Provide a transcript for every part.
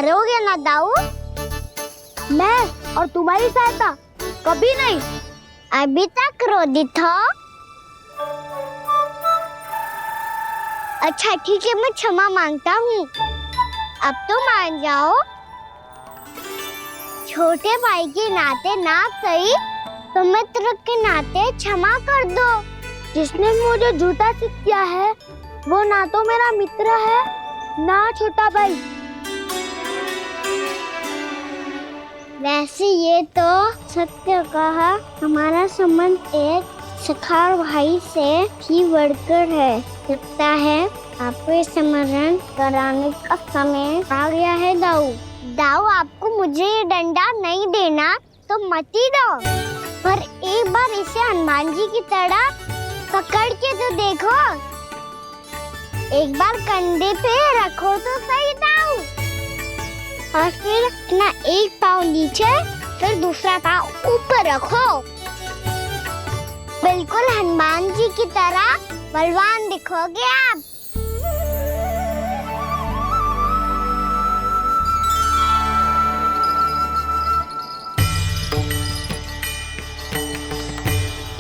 करोगे ना दाऊ? मैं और तुम्हारी सहायता कभी नहीं। अभी तक क्रोधित हो? अच्छा ठीक है, मैं क्षमा मांगता हूँ। अब तो मान जाओ। छोटे भाई के नाते ना सही तो मित्र के नाते क्षमा कर दो। जिसने मुझे झूठा सिद्ध किया है वो ना तो मेरा मित्र है ना छोटा भाई। वैसे ये तो सत्य कहा, हमारा संबंध एक सखा भाई से भी बढ़कर है। लगता है आपको स्मरण कराने का समय आ गया है दाऊ। दाऊ, आपको मुझे ये डंडा नहीं देना तो मत ही दो, पर एक बार इसे हनुमान जी की तरह पकड़ के तो देखो। एक बार कंधे पे रखो तो सही दाऊ, और फिर अपना एक पाँव नीचे फिर दूसरा पाँव ऊपर रखो। बिल्कुल हनुमान जी की तरह बलवान दिखोगे आप।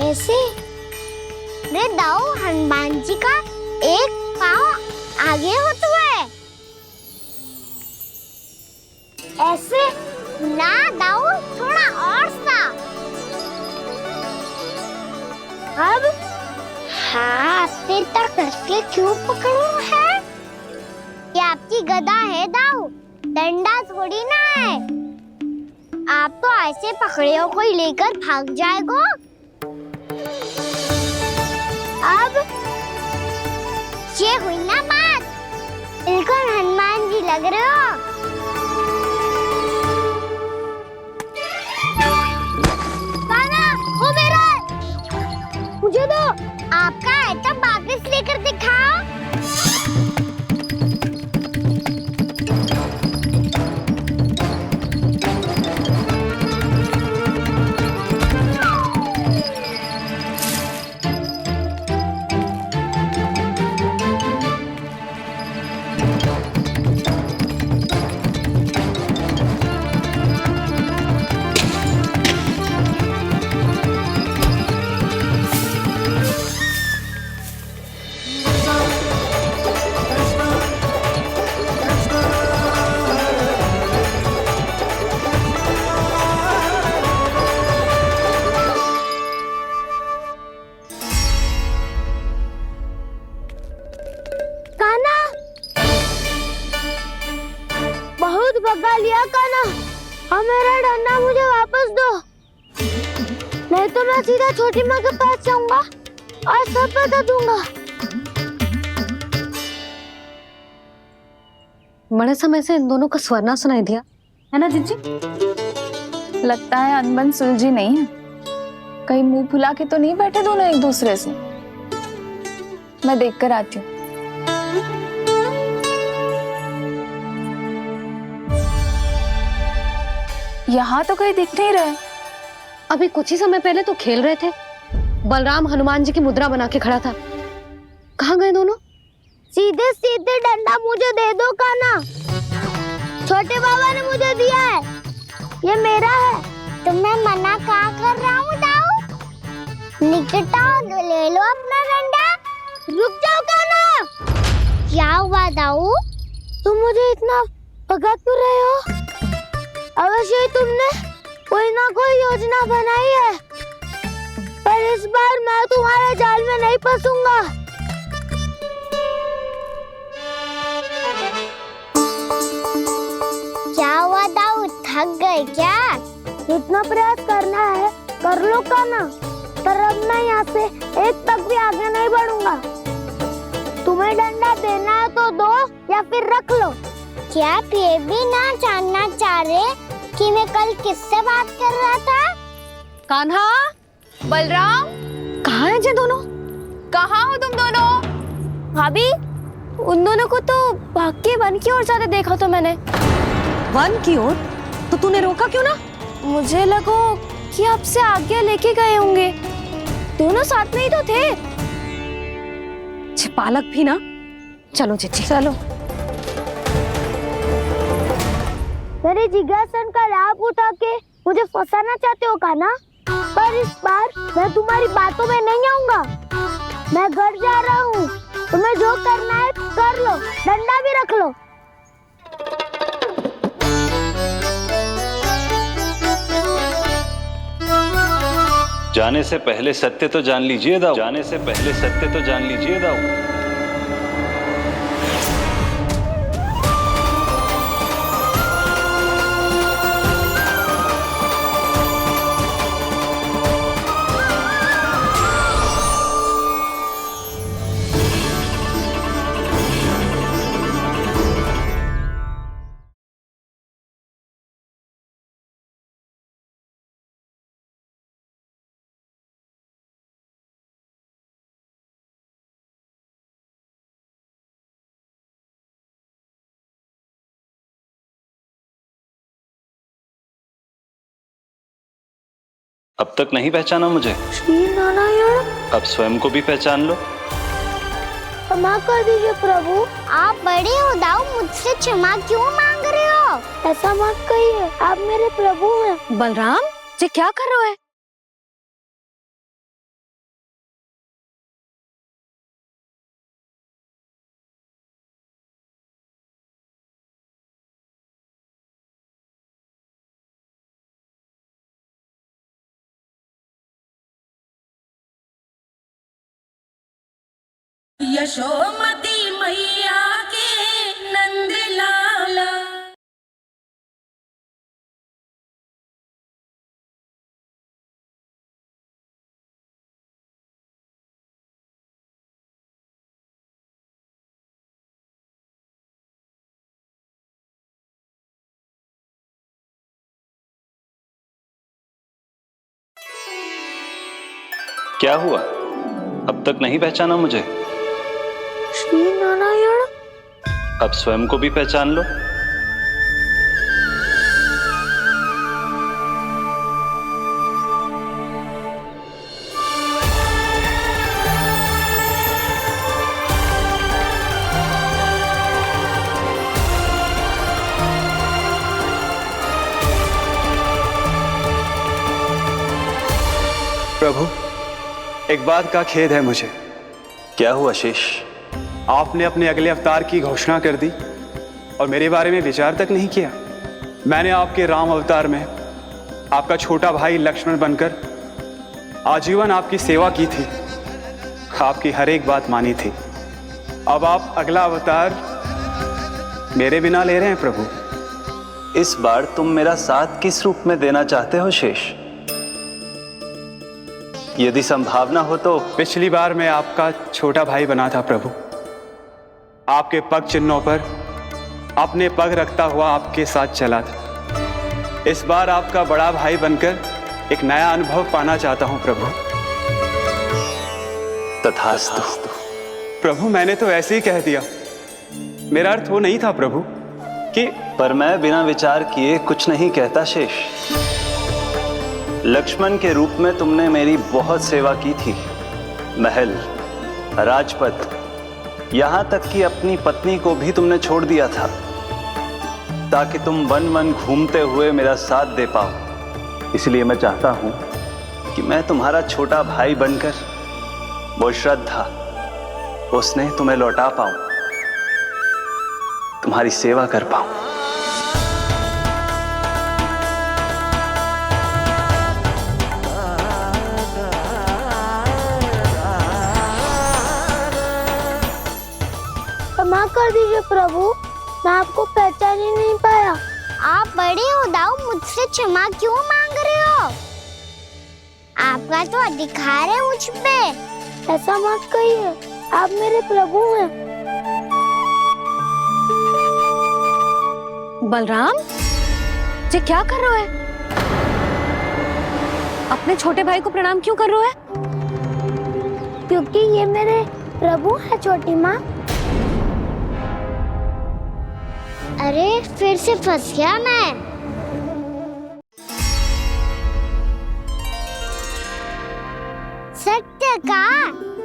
ऐसे रे दाऊ, हनुमान जी का एक पाँव आगे होता है। ऐसे ना दाऊ, थोड़ा और सा। अब हाथ तक करके क्यों पकड़ो है? ये आपकी गदा है दाऊ, डंडा थोड़ी ना है। आप तो ऐसे पकड़े हो कोई लेकर भाग जाएगा। अब ये हुई ना बात, बिल्कुल हनुमान जी लग रहे हो। कान्हा, वो मेरा मुझे दो। आपका है तो वापस लेकर दिखाओ। भगा लिया कान्हा, अब मेरा डंडा मुझे वापस दो, नहीं तो मैं सीधा छोटी माँ के पास जाऊंगा और सब बता दूंगा। बड़े समय से इन दोनों का स्वर ना सुनाई दिया है ना जीजी? लगता है अनबन सुलझी नहीं है। कहीं मुंह फुला के तो नहीं बैठे दोनों एक दूसरे से। मैं देख कर आती हूँ। यहाँ तो कहीं दिख नहीं रहे। अभी कुछ ही समय पहले तो खेल रहे थे। बलराम हनुमान जी की मुद्रा बना के खड़ा था। कहाँ गए दोनों? सीधे सीधे डंडा मुझे दे दो कान्हा, छोटे बाबा ने मुझे दिया है, ये मेरा है। तो मैं मना क्या कर रहा हूँ दाऊ? निकट आओ, ले लो अपना डंडा। रुक जाओ कान्हा। क्या हुआ दाऊ? तुम मुझे इतना भगा क्यों रहे हो? अवश्य ही तुमने कोई ना कोई योजना बनाई है, पर इस बार मैं तुम्हारे जाल में नहीं फंसूंगा। क्या हुआ दाऊ, थक गए क्या? जितना प्रयास करना है कर लो कान्हा, पर अब मैं यहाँ से एक तक भी आगे नहीं बढ़ूंगा। तुम्हें डंडा देना है तो दो या फिर रख लो। क्या आप ये भी ना जानना चाह रहे कि मैं कल किससे बात कर रहा था? कान्हा, बलराम, कहाँ है ये दोनों? कहाँ हो तुम दोनों? भाभी, उन दोनों को तो भाग के वन की ओर जाते देखा तो मैंने। वन की ओर? तो तूने रोका क्यों ना? मुझे लगा कि आपसे आज्ञा लेके गए होंगे, दोनों साथ में ही तो थे। पालक भी ना। चलो जीजी, चलो। मेरे जिज्ञासन का लाभ उठा के मुझे फंसाना चाहते हो का ना? पर इस बार मैं तुम्हारी बातों में नहीं आऊंगा। मैं घर जा रहा हूँ, तुम्हें जो करना है कर लो, डंडा भी रख लो। जाने से पहले सत्य तो जान लीजिए दाऊ। जाने से पहले सत्य तो जान लीजिए दाऊ। अब तक नहीं पहचाना मुझे? श्री नारायण। अब स्वयं को भी पहचान लो। क्षमा कर दीजिए प्रभु। आप बड़े हो दाऊ, मुझसे क्षमा क्यों मांग रहे हो? ऐसा मत कहिए, आप मेरे प्रभु हैं। बलराम ये क्या कर रहे हो? यशोमती मैया के नंद लाला। क्या हुआ? अब तक नहीं पहचाना मुझे? श्री नारायण। अब स्वयं को भी पहचान लो। प्रभु, एक बात का खेद है मुझे। क्या हुआ शेष? आपने अपने अगले अवतार की घोषणा कर दी और मेरे बारे में विचार तक नहीं किया। मैंने आपके राम अवतार में आपका छोटा भाई लक्ष्मण बनकर आजीवन आपकी सेवा की थी, आपकी हर एक बात मानी थी। अब आप अगला अवतार मेरे बिना ले रहे हैं प्रभु। इस बार तुम मेरा साथ किस रूप में देना चाहते हो शेष? यदि संभावना हो तो। पिछली बार मैं आपका छोटा भाई बना था प्रभु, आपके पग चिन्हों पर अपने पग रखता हुआ आपके साथ चला था। इस बार आपका बड़ा भाई बनकर एक नया अनुभव पाना चाहता हूं प्रभु। तथास्तु। प्रभु, मैंने तो ऐसे ही कह दिया, मेरा अर्थ वो नहीं था प्रभु कि। पर मैं बिना विचार किए कुछ नहीं कहता शेष। लक्ष्मण के रूप में तुमने मेरी बहुत सेवा की थी। महल, राजपद, यहां तक कि अपनी पत्नी को भी तुमने छोड़ दिया था ताकि तुम वन वन घूमते हुए मेरा साथ दे पाओ। इसलिए मैं चाहता हूं कि मैं तुम्हारा छोटा भाई बनकर वो श्रद्धा, वो स्नेह तुम्हें लौटा पाऊं, तुम्हारी सेवा कर पाऊं। क्षमा कर दीजिए प्रभु, मैं आपको पहचान ही नहीं पाया। आप बड़े हो दाऊ, मुझसे क्षमा क्यों मांग रहे हो? आपका तो अधिकार है मुझ पे। ऐसा मत कहिए, आप मेरे प्रभु हैं। बलराम ये क्या कर रहे हो? अपने छोटे भाई को प्रणाम क्यों कर रहे हो? क्योंकि ये मेरे प्रभु है छोटी माँ। अरे फिर से फंस गया मैं। सत्य का,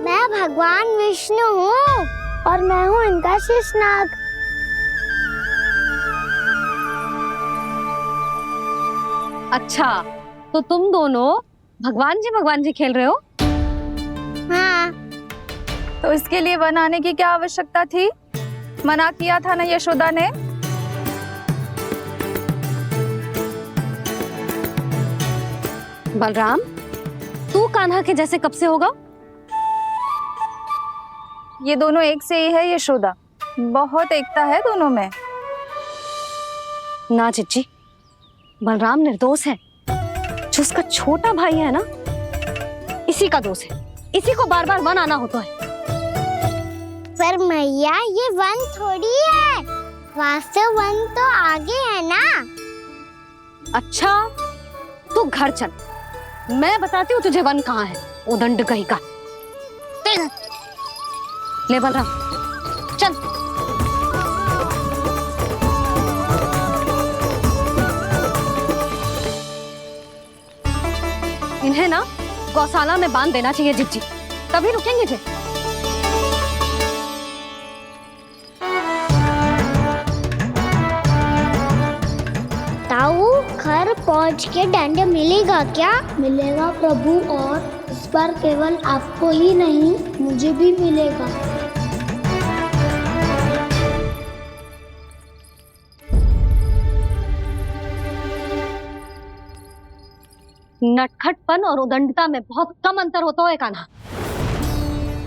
मैं भगवान विष्णु हूँ और मैं हूँ इनका शेषनाग। अच्छा, तो तुम दोनों भगवान जी खेल रहे हो? हाँ, तो इसके लिए वन आने की क्या आवश्यकता थी? मना किया था ना यशोदा ने। बलराम, तू कान्हा के जैसे कब से होगा? ये दोनों एक से ही है यशोदा, बहुत एकता है दोनों में। ना चिच्ची, बलराम निर्दोष है। जो उसका छोटा भाई है ना, इसी का दोष है। इसी को बार बार वन आना होता है। पर मैया ये वन थोड़ी है, वास्तव वन तो आगे है ना। अच्छा, तू घर चल, मैं बताती हूँ तुझे वन कहाँ है। उदंड कहीं का। ले बलराम, चल। इन्हें ना गौशाला में बांध देना चाहिए जिज्जी, तभी रुकेंगे जे। ताऊ, घर पहुंच के दंड मिलेगा क्या? मिलेगा प्रभु, और इस बार केवल आपको ही नहीं मुझे भी मिलेगा। नटखटपन और उदंडता में बहुत कम अंतर होता है कान्हा,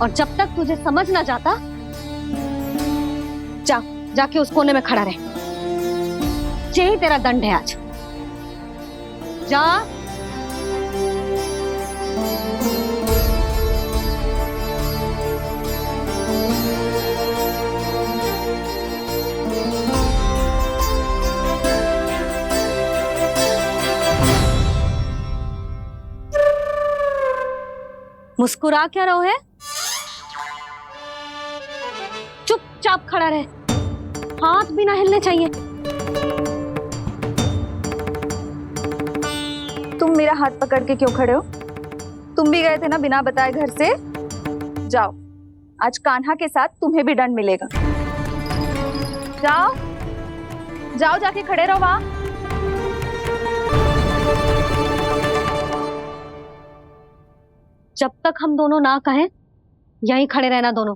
और जब तक तुझे समझ ना जाता, जाके उस कोने में खड़ा रहे। यही तेरा दंड है आज। जा। मुस्कुरा क्या रहो है? चुपचाप खड़ा रहे, हाथ भी ना हिलने चाहिए। तुम मेरा हाथ पकड़ के क्यों खड़े हो? तुम भी गए थे ना बिना बताए घर से। जाओ, आज कान्हा के साथ तुम्हें भी दंड मिलेगा। जाओ जाओ, जाके खड़े रहो वहां। जब तक हम दोनों ना कहें, यहीं खड़े रहना दोनों।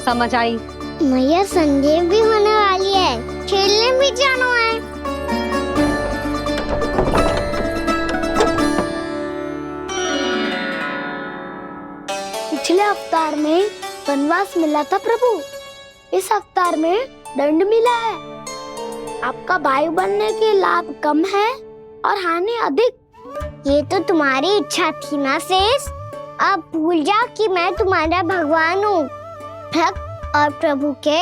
समझ आई? मैया, संडे भी होने वाली है, खेलने भी जाना है। पिछले अवतार में वनवास मिला था प्रभु, इस अवतार में दंड मिला है। आपका भाई बनने के लाभ कम है और हानि अधिक। ये तो तुम्हारी इच्छा थी ना शेष। अब भूल जा कि मैं तुम्हारा भगवान हूँ। भक्त और प्रभु के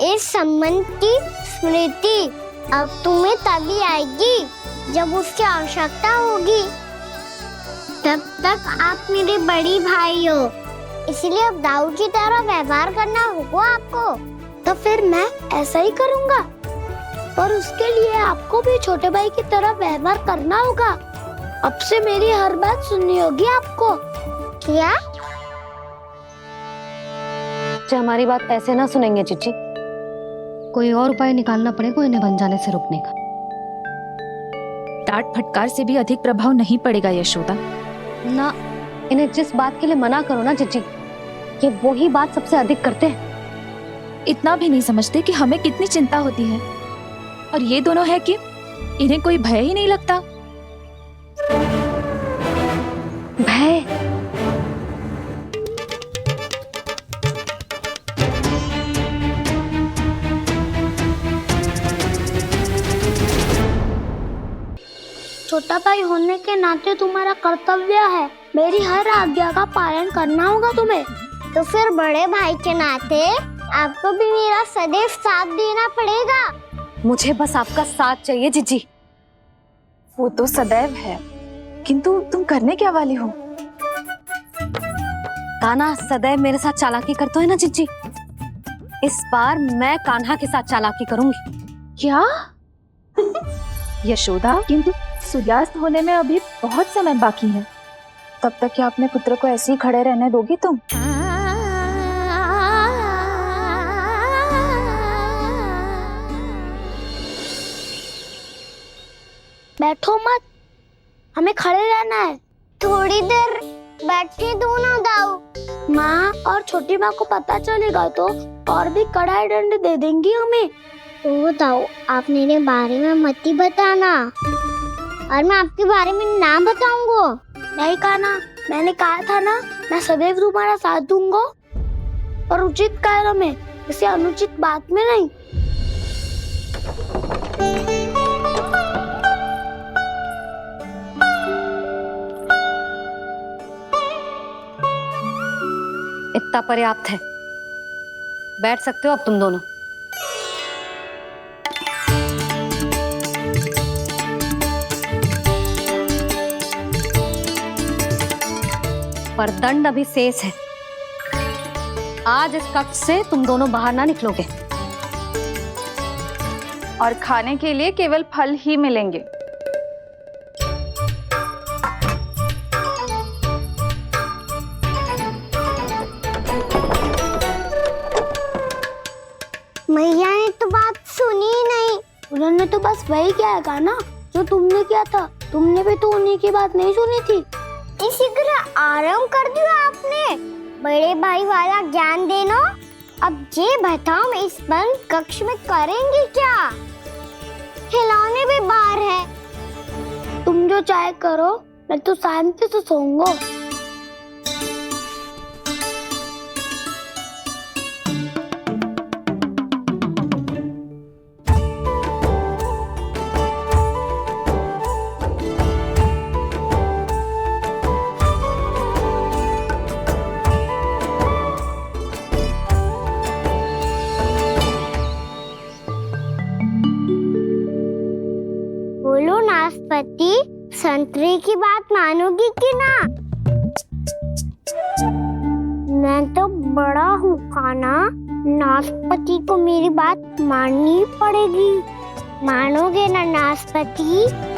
इस संबंध की स्मृति अब तुम्हें तभी आएगी जब उसकी आवश्यकता होगी। तब तक आप मेरे बड़ी भाई हो, इसलिए अब दाऊ की तरह व्यवहार करना होगा आपको। तो फिर मैं ऐसा ही करूँगा, पर उसके लिए आपको भी छोटे भाई की तरह व्यवहार करना होगा। अब से मेरी हर बात सुननी होगी आपको। क्या? हमारी बात ऐसे ना सुनेंगे चिच्ची, कोई और उपाय निकालना पड़ेगा इन्हें बन जाने से रुकने का। डांट फटकार से भी अधिक प्रभाव नहीं पड़ेगा यशोदा। ना, इन्हें जिस बात के लिए मना करो ना चिच्ची, ये वही बात सबसे अधिक करते हैं। इतना भी नहीं समझते कि हमें कितनी चिंता होती है, और ये दोनों है कि इन्हें कोई भय ही नहीं लगता। भय? छोटा भाई होने के नाते तुम्हारा कर्तव्य है, मेरी हर आज्ञा का पालन करना होगा तुम्हें। तो फिर बड़े भाई के नाते आपको भी मेरा सदैव साथ देना पड़ेगा। मुझे बस आपका साथ चाहिए जिज्जी। वो तो सदैव है, किंतु तुम करने क्या वाली हो? कान्हा सदैव मेरे साथ चालाकी करता है ना जिज्जी, इस बार मैं कान्हा के साथ चालाकी करूंगी। क्या? यशोदा, किंतु सूर्यास्त होने में अभी बहुत समय बाकी है, तब तक क्या अपने पुत्र को ऐसे ही खड़े रहने दोगी तुम? बैठो मत, हमें खड़े रहना है। थोड़ी देर बैठे दो ना दाऊ। माँ और छोटी माँ को पता चलेगा तो और भी कड़ा दंड दे देंगी हमें। ओ दाऊ, आप मेरे बारे में मत ही बताना, और मैं आपके बारे में ना बताऊंगा। नहीं कहा ना, मैंने कहा था ना, मैं सदैव तुम्हारा साथ दूंगा और उचित कार्य में, किसी अनुचित बात में नहीं। इतना पर्याप्त है, बैठ सकते हो अब तुम दोनों। पर दंड अभी शेष है। आज इस कक्ष से तुम दोनों बाहर ना निकलोगे। और खाने के लिए केवल फल ही मिलेंगे। मैया ने तो बात सुनी ही नहीं। उन्होंने तो बस वही किया ना जो तुमने किया था। तुमने भी तो उन्हीं की बात नहीं सुनी थी। इसी तरह आराम कर दिया आपने। बड़े भाई वाला ज्ञान देना। अब ये बताओ, इस बंद कक्ष में करेंगे क्या? खिलौने भी बाहर है। तुम जो चाहे करो, मैं तो शांति से सोऊंगा। बोलो नाशपाती, संतरे की बात मानोगी कि ना? मैं तो बड़ा हूँ काना, नाशपाती को मेरी बात माननी पड़ेगी। मानोगे ना नाशपाती?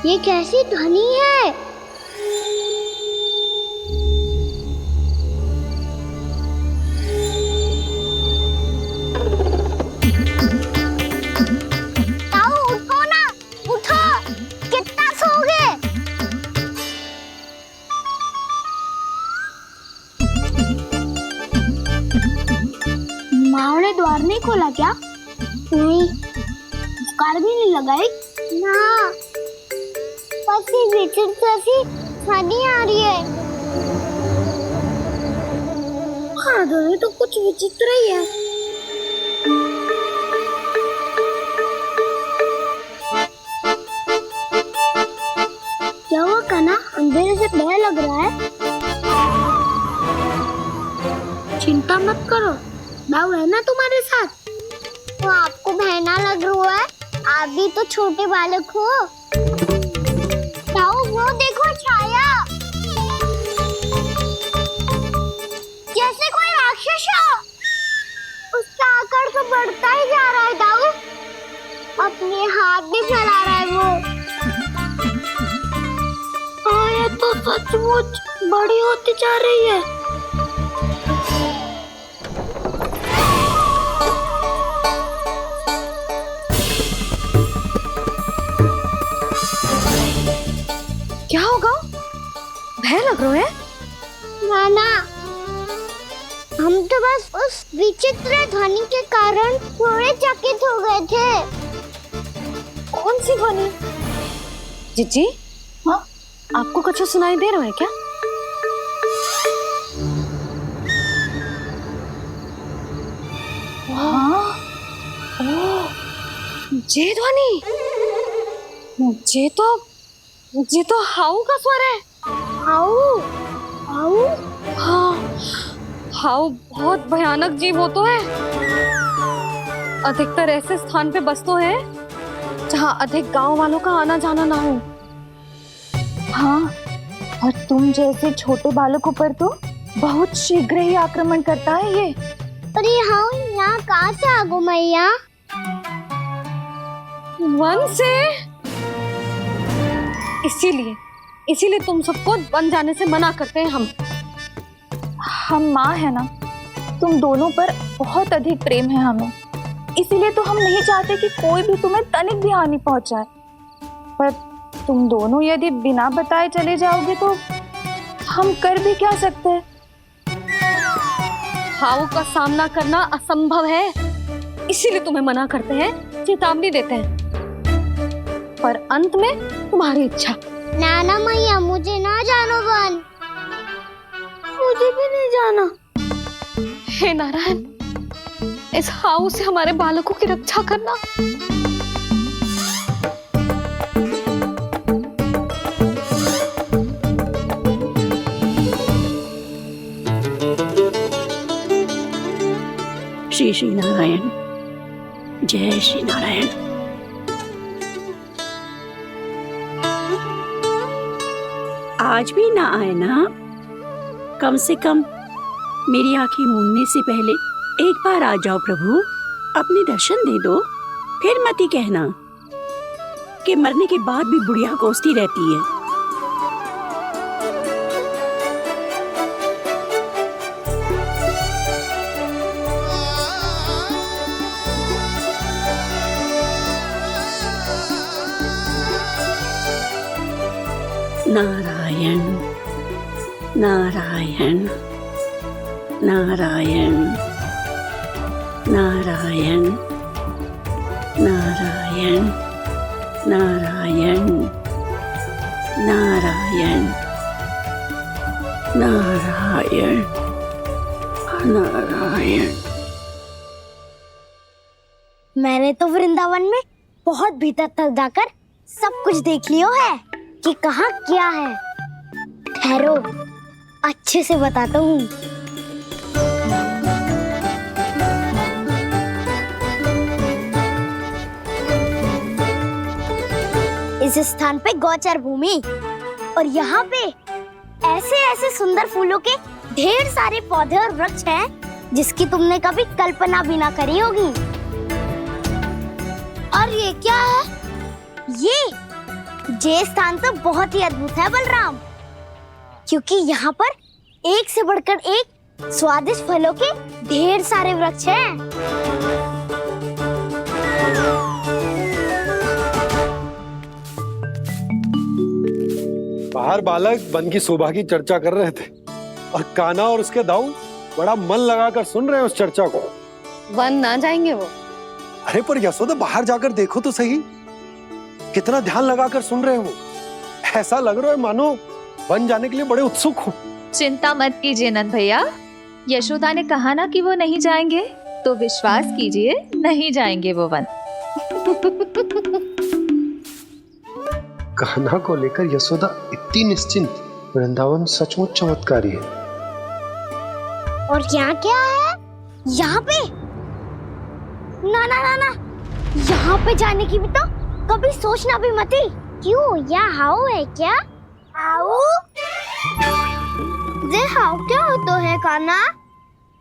ये कैसी ध्वनि है? ताऊ उठो ना, उठो। कितना सोओगे? माँ ने द्वार नहीं खोला क्या? नहीं कार भी नहीं लगाई? ना, बस ये विचित्र सी ध्वनि आ रही है। हाँ, ध्वनि तो कुछ विचित्र ही है। क्या हुआ काना, अंधेरे से भय लग रहा है? चिंता मत करो, दाऊ है ना तुम्हारे साथ। तो आपको बहना लग रहा है? आप भी तो छोटे बालक हो। ताऊ वो देखो छाया, जैसे कोई राक्षस हो। उसका आकार तो बढ़ता ही जा रहा है ताऊ। अपने हाथ भी फैला रहा है वो। हाँ, ये तो सचमुच बड़ी होती जा रही है। क्या होगा? भय लग रहा है? नाना, हम तो बस उस विचित्र ध्वनि के कारण थोड़े चकित हो गए थे। कौन सी ध्वनि? जीजी, हाँ? आपको कुछ सुनाई दे रहा है क्या? हाँ, ये ध्वनि, ये तो हाउ का स्वर है। हाउ, हाउ, हाँ, हाउ बहुत भयानक जीव हो तो है। अधिकतर ऐसे स्थान पे बस तो है जहाँ अधिक गांव वालों का आना जाना ना हो। हाँ, और तुम जैसे छोटे बालकों पर तो बहुत शीघ्र ही आक्रमण करता है ये। पर ये हाउ यहाँ कहाँ से आ गो मैया? वन से? इसीलिए तुम सबको बन जाने से मना करते हैं हम माँ है ना, तुम दोनों पर बहुत अधिक प्रेम है हमें, इसीलिए तो हम नहीं चाहते कि कोई भी तुम्हें तनिक भी हानि पहुंचाए। पर तुम दोनों यदि बिना बताए चले जाओगे तो हम कर भी क्या सकते हैं? हाउ का सामना करना असंभव है, इसीलिए तुम्हें मना करते हैं, चेतावनी देते हैं, पर अंत में तुम्हारी इच्छा। नाना मैया मुझे ना जानो बन। मुझे भी नहीं जाना। हे नारायण, इस हाउ से हमारे बालकों की रक्षा करना। श्री श्री नारायण, जय श्री नारायण। आज भी ना आए ना? कम से कम मेरी आंखें मूंदने से पहले एक बार आ जाओ प्रभु, अपने दर्शन दे दो। फिर मत ही कहना कि मरने के बाद भी बुढ़िया कोसती रहती है। नारायण नारायण नारायण नारायण नारायण नारायण नारायण नारायण नारायण। मैंने तो वृंदावन में बहुत भीतर तक जाकर सब कुछ देख लियो है कि कहाँ क्या है। ठहरो, अच्छे से बताता हूँ। इस स्थान पे गौचर भूमि और यहाँ पे ऐसे ऐसे सुंदर फूलों के ढेर सारे पौधे और वृक्ष हैं जिसकी तुमने कभी कल्पना भी ना करी होगी। और ये क्या है? ये स्थान तो बहुत ही अद्भुत है बलराम, क्योंकि यहाँ पर एक से बढ़कर एक स्वादिष्ट फलों के ढेर सारे वृक्ष हैं। बाहर बालक वन की शोभा की चर्चा कर रहे थे और कान्हा और उसके दाऊ बड़ा मन लगाकर सुन रहे हैं उस चर्चा को। वन ना जाएंगे वो। अरे पर यशोदा, बाहर जाकर देखो तो सही, कितना ध्यान लगाकर सुन रहे हो। ऐसा लग रहा है मानो वन जाने के लिए बड़े उत्सुक हो। चिंता मत कीजिए नंद भैया, यशोदा ने कहा ना कि वो नहीं जाएंगे, तो विश्वास कीजिए नहीं जाएंगे वो वन। कान्हा को लेकर यशोदा इतनी निश्चिंत, वृंदावन सचमुच चमत्कारी है। और यहाँ क्या है? यहाँ पे ना ना ना ना, यहाँ पे जाने की भी तो कभी सोचना भी मत ही। क्यों, यहाँ हाउ है क्या? हाउ? ये हाउ क्या होता है कान्हा?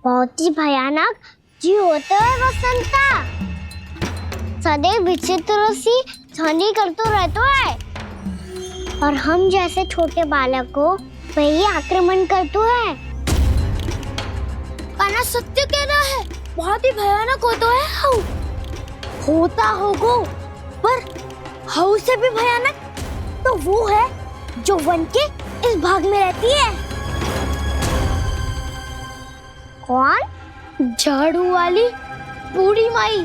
बहुत ही भयानक जी होता है वसंता, सदैव विचित्र सी ध्वनि करते रहता है और हम जैसे छोटे बालक को वही आक्रमण करते है। कान्हा सत्य कह रहा है, बहुत ही भयानक होता है हाउ। होता होगा, पर हाउ से भी भयानक तो वो है जो वन के इस भाग में रहती है। कौन? झाड़ू वाली बूढ़ी माई।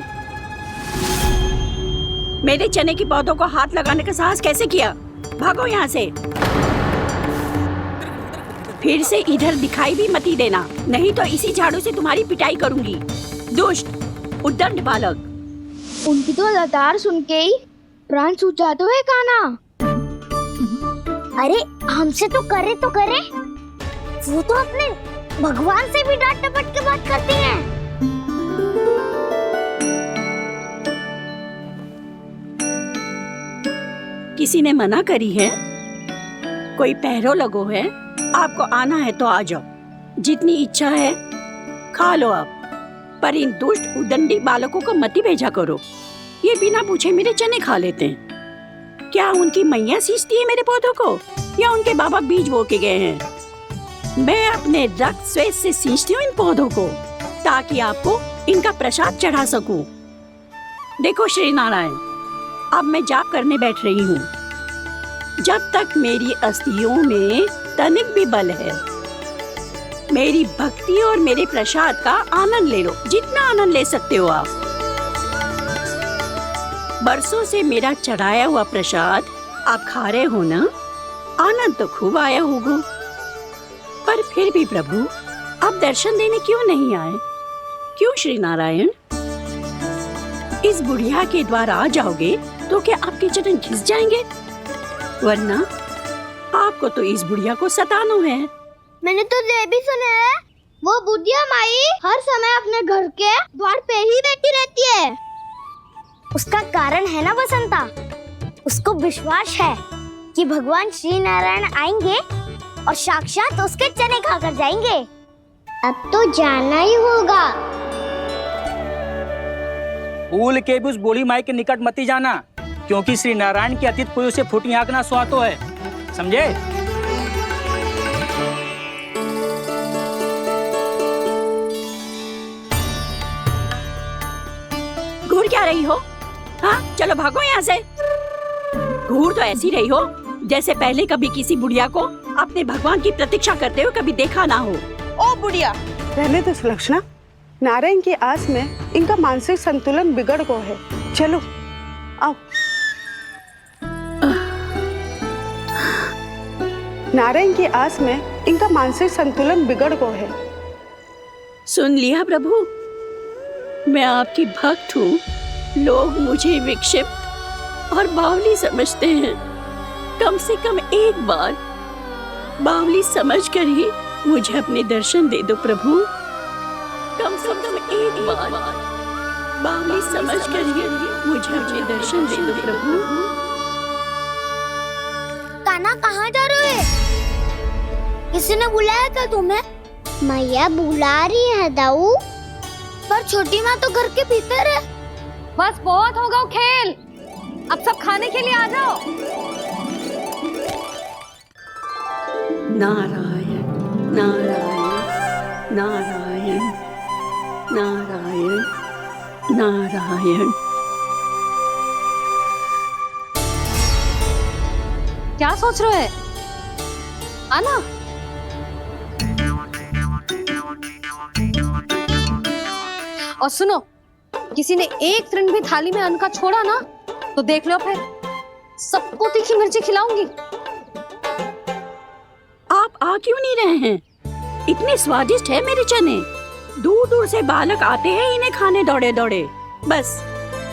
मेरे चने की पौधों को हाथ लगाने का साहस कैसे किया? भागो यहाँ से। फिर से इधर दिखाई भी मत ही देना, नहीं तो इसी झाड़ू से तुम्हारी पिटाई करूंगी। दुष्ट उद्दंड बालक। उनकी तो लतार सुन के ही प्राण छूट जाते हुए कान्हा। अरे हमसे तो करे, वो तो अपने भगवान से भी डांट डपट के बात करती हैं। किसी ने मना करी है? कोई पहरो लगो है? आपको आना है तो आ जाओ, जितनी इच्छा है खा लो आप, पर इन दुष्ट उदंडी बालकों को मत ही भेजा करो। ये बिना पूछे मेरे चने खा लेते हैं। क्या उनकी मैया सींचती है मेरे पौधों को या उनके बाबा बीज बो के गए हैं? मैं अपने रक्त स्वेद से सींचती हूँ इन पौधों को ताकि आपको इनका प्रसाद चढ़ा सकूं। देखो श्री नारायण, अब मैं जाप करने बैठ रही हूँ। जब तक मेरी अस्थियों में तनिक भी बल है, मेरी भक्ति और मेरे प्रसाद का आनंद ले लो, जितना आनंद ले सकते हो आप। बरसों से मेरा चढ़ाया हुआ प्रसाद आप खा रहे हो ना, आनंद तो खूब आया होगा। पर फिर भी प्रभु आप दर्शन देने क्यों नहीं आए? क्यों श्री नारायण? इस बुढ़िया के द्वार आ जाओगे तो क्या आपके चरण घिस जाएंगे? वरना आपको तो इस बुढ़िया को सताना है। मैंने तो ये भी सुना है, वो बुढ़िया माई हर समय अपने घर के द्वार पे ही बैठी रहती है। उसका कारण है ना बसंता, उसको विश्वास है कि भगवान श्री नारायण आएंगे और साक्षात उसके चने खाकर जाएंगे। अब तो जाना ही होगा। भूल के भी उस बूढ़ी माई के निकट मत ही जाना, क्योंकि श्री नारायण की अतीत कोई उसे फूटी आंख ना सुहातो है, समझे? घूर क्या रही हो? हाँ, चलो भागो यहाँ से। घूर तो ऐसी रही हो जैसे पहले कभी किसी बुढ़िया को अपने भगवान की प्रतीक्षा करते हुए कभी देखा ना हो। ओ बुढ़िया, रहने दो सुलक्षणा। नारायण की आस में इनका मानसिक संतुलन बिगड़ गया है। चलो आओ। नारायण की आस में इनका मानसिक संतुलन बिगड़ गया है। सुन लिया प्रभु, मैं आपकी भक्त हूँ। लोग मुझे विक्षिप्त और बावली समझते हैं। कम से कम एक बार बावली समझकर ही मुझे अपने दर्शन दे दो प्रभु। कम से कम एक बार बावली समझकर ही मुझे अपने दर्शन दे दो प्रभु। कान्हा कहाँ जा रहे हो? किसी ने बुलाया क्या तुम्हें? मैया बुला रही है दाऊ, पर छोटी माँ तो घर के भीतर है। बस बहुत हो गया खेल, अब सब खाने के लिए आ जाओ। नारायण नारायण नारायण नारायण नारायण। क्या सोच रहे हैं? आना। और सुनो, किसी ने एक तृण भी थाली में अन्न का छोड़ा ना तो देख लो, फिर सबको तीखी मिर्ची खिलाऊंगी। आप आ क्यों नहीं रहे हैं? इतने स्वादिष्ट है मेरे चने। दूर दूर से बालक आते हैं इन्हें खाने दौड़े दौड़े। बस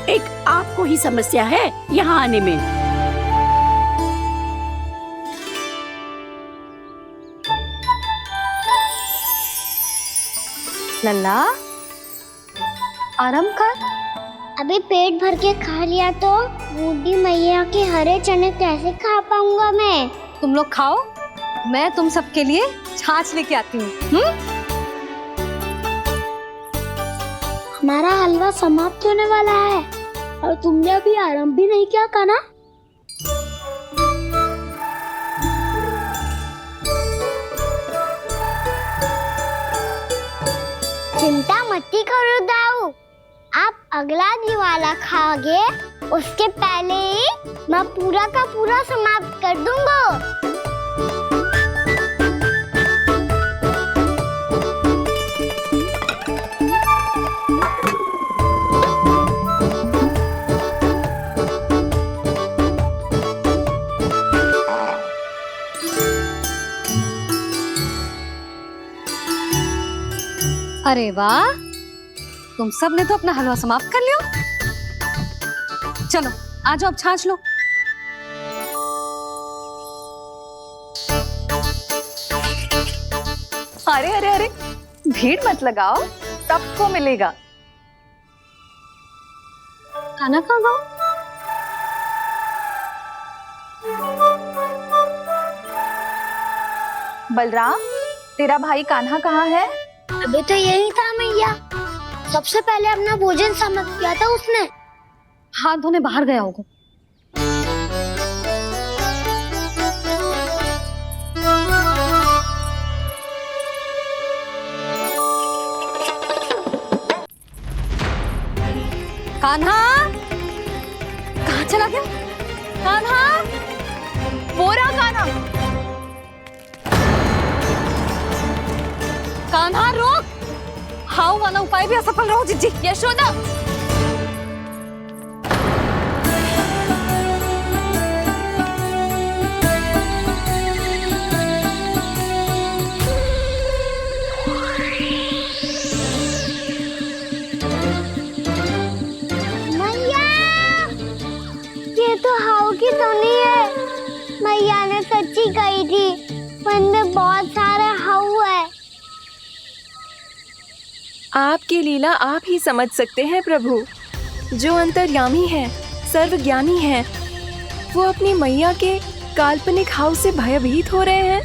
एक आपको ही समस्या है यहाँ आने में। लल्ला, आराम कर। अभी पेट भर के खा लिया तो बूढ़ी मैया के हरे चने कैसे खा पाऊंगा मैं? तुम लोग खाओ, मैं तुम सबके लिए छाछ लेके आती हूँ। हमारा हलवा समाप्त होने वाला है और तुमने अभी आराम भी नहीं किया कान्हा। चिंता मत करो दाऊ, आप अगला दिवाला खाओगे उसके पहले ही मैं पूरा का पूरा समाप्त कर दूंगा। अरे वाह, तुम सब ने तो अपना हलवा समाप्त कर लिया। चलो आ जाओ, अब छाछ लो। अरे अरे अरे, भीड़ मत लगाओ, सबको मिलेगा। खाना कहाँ गया? बलराम, तेरा भाई कान्हा कहाँ है? अभी तो यही था मैया, सबसे पहले अपना भोजन समाप्त किया था उसने। हाथ धोने बाहर गया होगा। कान्हा कहाँ चला गया? कान्हा, वो रहा कान्हा। कान्हा रोक, हाउ वाला उपाय भी असफल रहो जिज्जी। यशोदा, तो हाउ की तो नहीं है। मैया ने सच्ची कही थी, वन में बहुत सारे हाउ है। आपकी लीला आप ही समझ सकते हैं प्रभु। जो अंतर्यामी है, सर्वज्ञानी है, वो अपनी मैया के काल्पनिक हाव से भयभीत हो रहे हैं।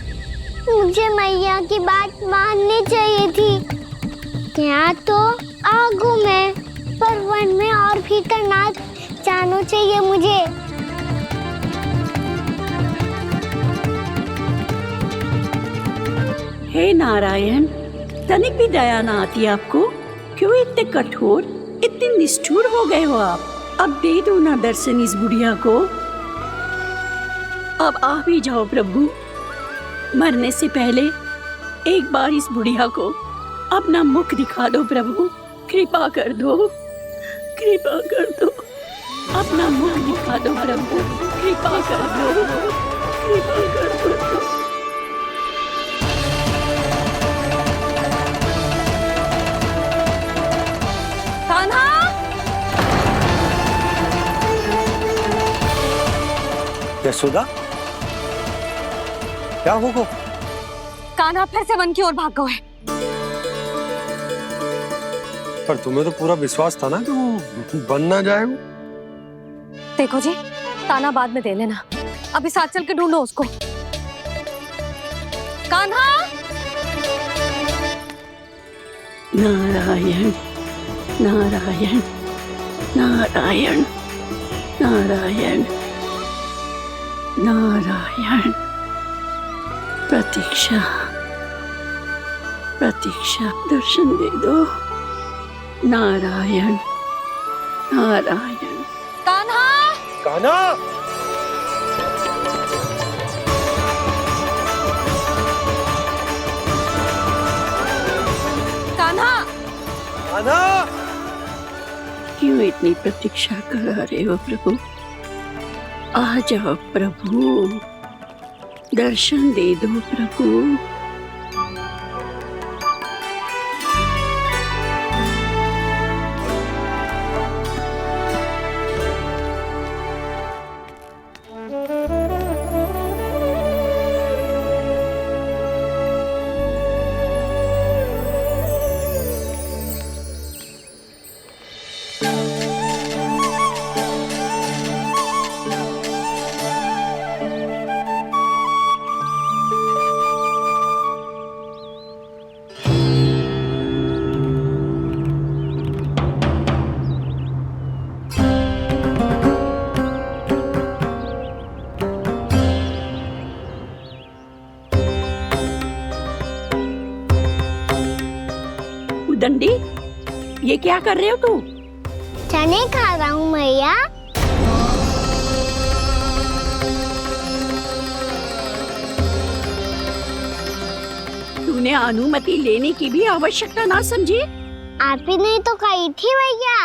मुझे मैया की बात माननी चाहिए थी। यहाँ तो आगू में, पर वन में और भीतर ना जाना चाहिए मुझे। हे नारायण, तनिक भी दया ना आती आपको? क्यों इतने कठोर, इतने निष्ठुर हो गए हो आप? अब दे दो ना दर्शन इस बुढ़िया को। अब आ भी जाओ प्रभु। मरने से पहले एक बार इस बुढ़िया को अपना मुख दिखा दो प्रभु। कृपा कर दो, कृपा कर दो। अपना मुख दिखा दो प्रभु, कृपा कर दो, कृपा कर दो। कान्हा, यशोदा, क्या होगा? कान्हा फिर से वन की ओर भाग गए। पर तुम्हें तो पूरा विश्वास था ना कि वो बन ना जाए। देखो जी, ताना बाद में दे लेना, अभी साथ चल के ढूंढो उसको। कान्हा, नारायण नारायण नारायण नारायण नारायण। प्रतीक्षा प्रतीक्षा, दर्शन दे दो। नारायण नारायण। कान्हा, कान्हा, कान्हा, कान्हा। क्यों इतनी प्रतीक्षा करा रहे हो प्रभु? आ जाओ प्रभु, दर्शन दे दो प्रभु। दंडी, ये क्या कर रहे हो तू? चने खा रहा हूँ मैया। तूने अनुमति लेने की भी आवश्यकता ना समझी? आप ही ने तो कही थी भैया,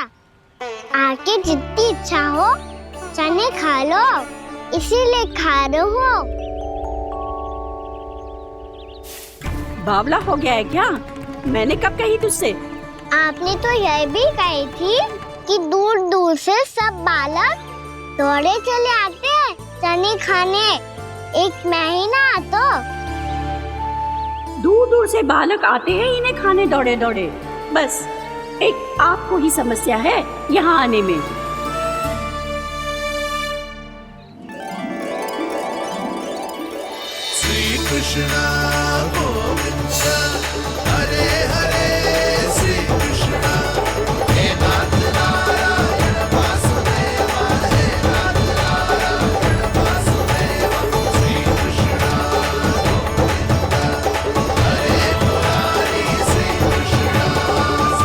आके जितनी इच्छा हो चने खा लो, इसीलिए खा रहे हो। बावला हो गया है क्या? मैंने कब कही तुझसे? आपने तो यह भी कही थी कि दूर दूर से सब बालक दौड़े चले आते हैं चने खाने। एक महीना तो दूर दूर से बालक आते हैं इन्हें खाने दौड़े दौड़े। बस एक आपको ही समस्या है यहाँ आने में। श्री कृष्ण गोविंद हरे हरे, श्री कृष्ण हे नाथ नारायण वासुदेव, हे नाथ नारायण वासुदेव। श्री कृष्ण गोविंद हरे मुरारी, श्री कृष्ण गोविंद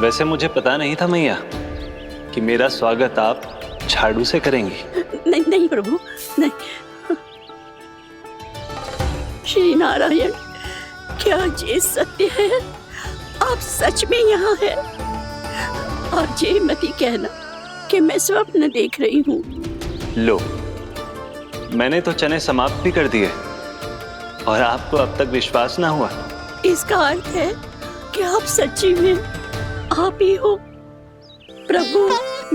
वैसे मुझे पता नहीं था मैया कि मेरा स्वागत आप झाड़ू से करेंगी। नहीं नहीं प्रभु, नहीं। श्री नारायण, क्या ये सत्य है? आप सच में यहाँ हैं? और ये मत ही कहना कि मैं स्वप्न देख रही हूँ। लो, मैंने तो चने समाप्त भी कर दिए और आपको अब तक विश्वास ना हुआ। इसका अर्थ है कि आप सच्ची में आप ही हो। प्रभु,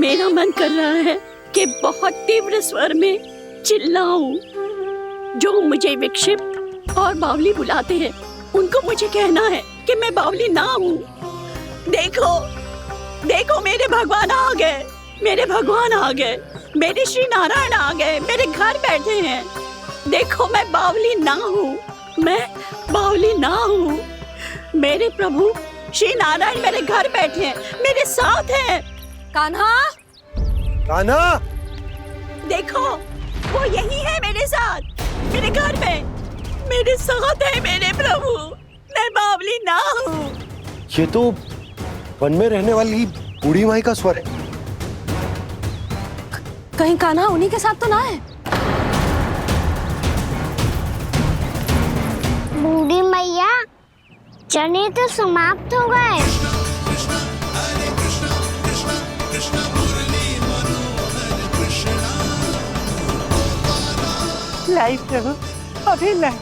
मेरा मन कर रहा है कि बहुत तीव्र स्वर में चिल्लाऊं। जो मुझे विक्षिप्त और बावली बुलाते हैं, उनको मुझे कहना है कि मैं बावली ना हूँ। देखो, देखो, मेरे भगवान आ गए, मेरे भगवान आ गए, मेरे श्री नारायण आ गए, मेरे घर बैठे हैं। देखो, मैं बावली ना हूँ, मैं बावली ना हूँ। मेरे प्रभु श्री नारायण मेरे घर बैठे हैं, मेरे साथ हैं। कान्हा, कान्हा, देखो, वो यही है मेरे साथ, मेरे घर में, मेरे साथ है मेरे प्रभु। मैं बावली ना हूँ। ये तो वन में रहने वाली बूढ़ी माई का स्वर है। कहीं कान्हा उन्हीं के साथ तो ना है? बूढ़ी मैया, चने तो समाप्त हो गए। लाई प्रभु, अभी लाई।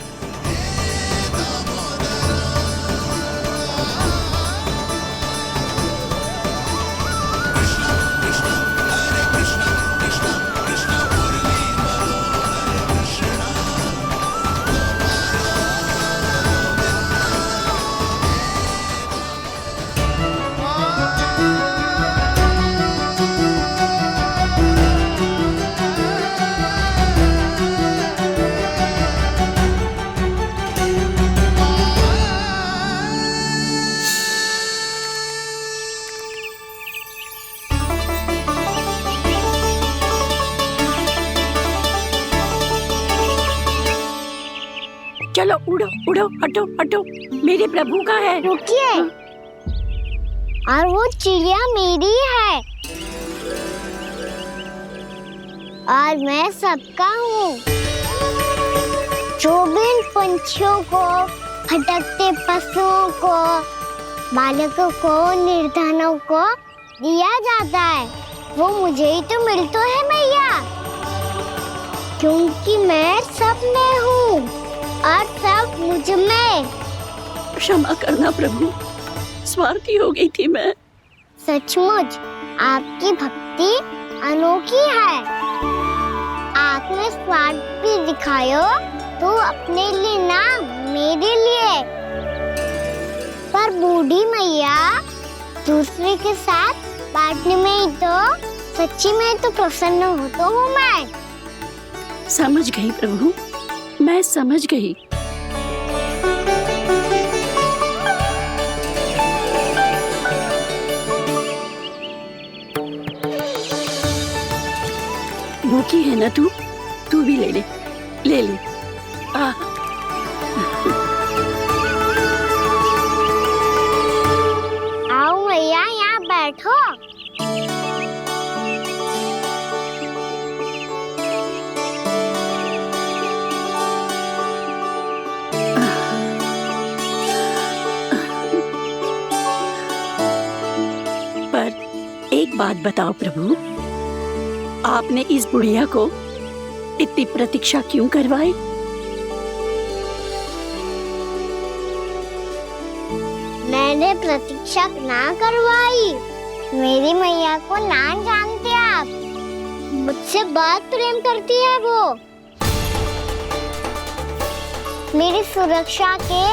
चलो उड़ो उड़ो, हटो हटो, मेरे प्रभु का है। रुकिए, और वो चिड़िया मेरी है और मैं सबका हूँ। जो भी इन पंछियों को, भटकते पशुओं को, बालकों को, निर्धनों को दिया जाता है, वो मुझे ही तो मिलता है मैया, क्योंकि मैं सब में हूँ और सब मुझ में। क्षमा करना प्रभु, स्वार्थी हो गई थी मैं। सचमुच आपकी भक्ति अनोखी है। आपने स्वार्थ भी दिखायो, तो अपने लिए ना, मेरे लिए। पर बूढ़ी मैया, दूसरे के साथ बांटने में ही तो सच्ची में तो प्रसन्न होता हूँ मैं। समझ गई प्रभु, मैं समझ गई। भूखी है ना तू भी ले ले, ले ले। आओ मैया, यहाँ बैठो। एक बात बताओ प्रभु, आपने इस बुढ़िया को इतनी प्रतीक्षा क्यों करवाई? मैंने प्रतीक्षा ना करवाई। मेरी मैया को ना जानते आप, मुझसे बहुत प्रेम करती है वो। मेरी सुरक्षा के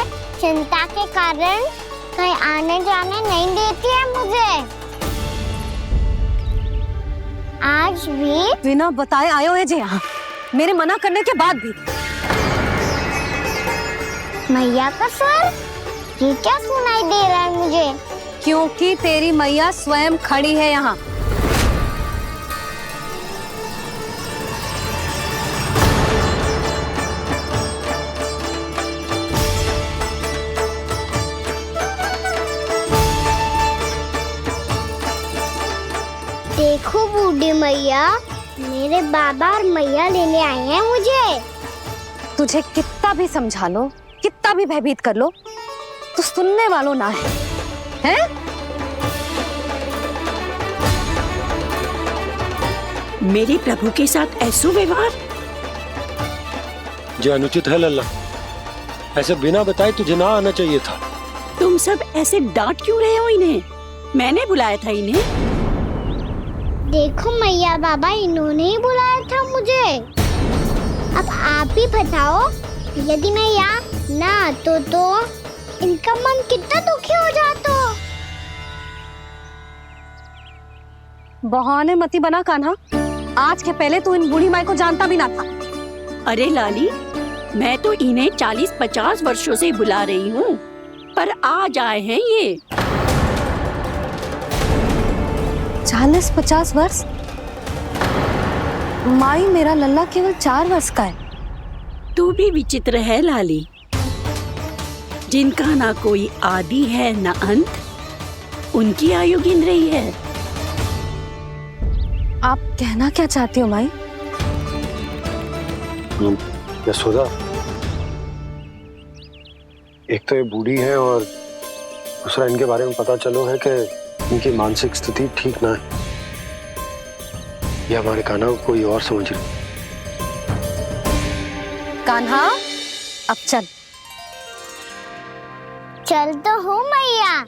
चिंता के कारण कहीं आने जाने नहीं देती है मुझे। आज भी बिना बताए आयो है जे यहाँ, मेरे मना करने के बाद भी। मैया का स्वर, ये क्या सुनाई दे रहा है मुझे? क्योंकि तेरी मैया स्वयं खड़ी है यहाँ। मैया, मेरे बाबा और मैया लेने आए हैं मुझे। तुझे कितना भी समझा लो, कितना भी भयभीत कर लो, तो सुनने वालों ना है, हैं? मेरे प्रभु के साथ ऐसा व्यवहार जो अनुचित है लल्ला। ऐसे बिना बताए तुझे ना आना चाहिए था। तुम सब ऐसे डांट क्यों रहे हो इन्हें? मैंने बुलाया था इन्हें। देखो मैया बाबा, इन्होंने ही बुलाया था मुझे। अब आप ही बताओ, यदि मैं यहाँ ना आतो तो इनका मन कितना दुखी हो जाता। बहाने मती बना कान्हा, आज के पहले तू इन बूढ़ी माई को जानता भी ना था। अरे लाली, मैं तो इन्हें 40-50 वर्षों से बुला रही हूँ, पर आज आए हैं ये। 40-50 वर्ष? माई, मेरा लल्ला केवल 4 वर्ष का है। तू भी विचित्र है लाली, जिनका ना कोई आदि है ना अंत, उनकी आयु गिन रही है। आप कहना क्या चाहती हो माई? यशोदा, एक तो ये बूढ़ी है और दूसरा इनके बारे में पता चलो है कि इनकी मानसिक स्थिति ठीक ना है। ये हमारे कान्हा को कोई और समझ रही। कान्हा, अब चल। चल तो हूँ मैया।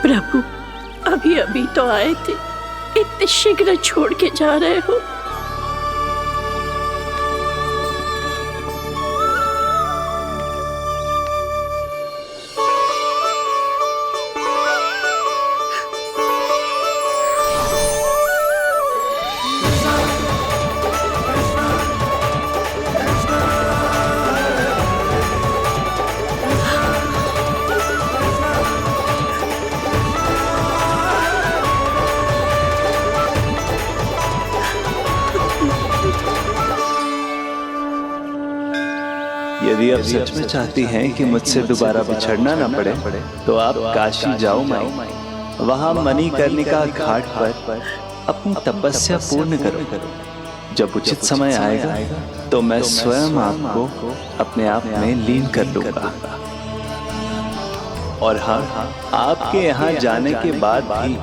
प्रभु, अभी अभी तो आए थे, इतने शीघ्र छोड़ के जा रहे हो। यदि आप सच में चाहती हैं कि मुझसे दोबारा बिछड़ना न पड़े, तो आप काशी जाओ माई। वहां मणिकर्णिका घाट पर अपनी तपस्या पूर्ण करो। जब उचित समय आएगा तो मैं स्वयं आपको अपने आप में लीन कर लूंगा। और हाँ, आपके यहाँ जाने के बाद भी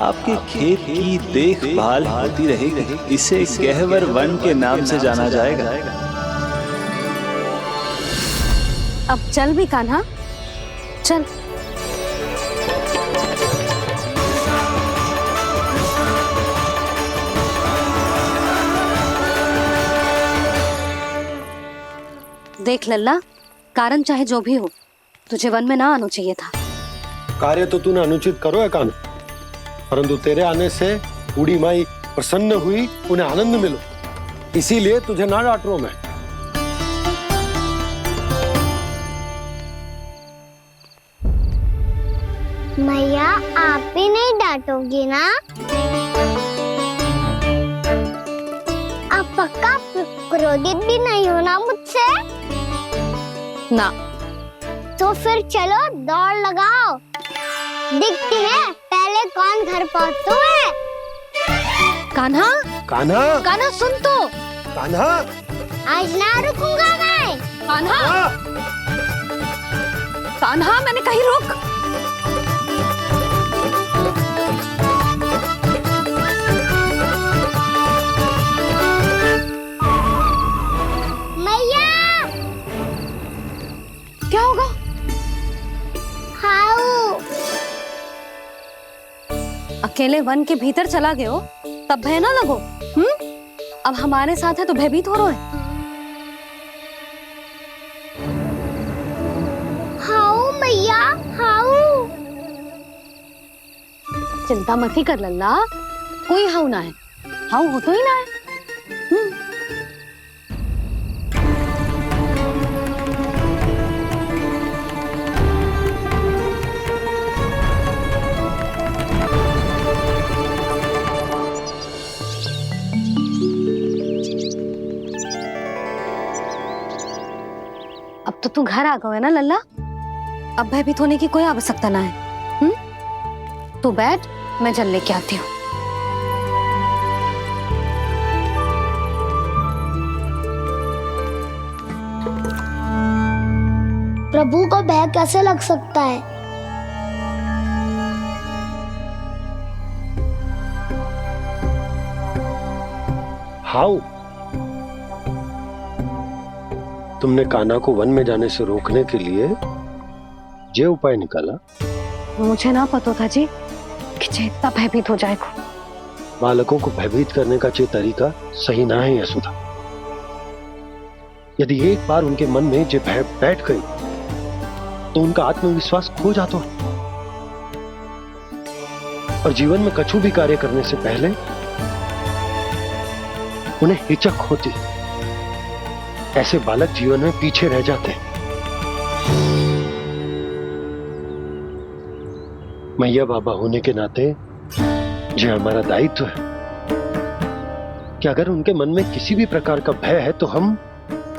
आपके खेत की देखभाल होती रहेगी। इसे गहवर वन के नाम से जाना जाएगा। अब चल भी कान्हा, चल। देख लल्ला, कारण चाहे जो भी हो, तुझे वन में ना आना चाहिए था। कार्य तो तूने अनुचित करो है कान्हा, परंतु तेरे आने से बूढ़ी माई प्रसन्न हुई, उन्हें आनंद मिलो, इसीलिए तुझे ना डांट रहा हूं मैं। मैया, आप भी नहीं डांटोगी ना? आप पक्का क्रोधित भी नहीं हो ना मुझसे? ना। तो फिर चलो दौड़ लगाओ, दिखती है पहले कौन घर पहुंचता है। कान्हा, कान्हा, कान्हा सुन तो। कान्हा, आज ना रुकूंगा मैं। कान्हा, कान्हा, मैंने कहीं रोक। मैया, क्या होगा? हाउ अकेले वन के भीतर चला गए हो, तब भय ना लगो। अब हमारे साथ है तो भयभीत हो रहे हैं। हाउ मैया, हाउ। चिंता मत ही कर लल्ला, कोई हाउ ना है। हाउ हो तो ही ना है। तू घर आ गए ना लल्ला, अब भयभीत होने की कोई आवश्यकता ना है। तू बैठ, मैं जल लेके आती हूँ। प्रभु को भय कैसे लग सकता है? हाउ? तुमने कान्हा को वन में जाने से रोकने के लिए ये उपाय निकाला? मुझे ना पता था जी कि जे इतना भयभीत हो जाएगा। बालकों को भयभीत करने का ये तरीका सही ना है यशोदा। यदि एक बार उनके मन में ये भय बैठ गई तो उनका आत्मविश्वास खो जाता है और जीवन में कछु भी कार्य करने से पहले उन्हें हिचक होती। ऐसे बालक जीवन में पीछे रह जाते हैं। मैया बाबा होने के नाते यह हमारा दायित्व है कि अगर उनके मन में किसी भी प्रकार का भय है तो हम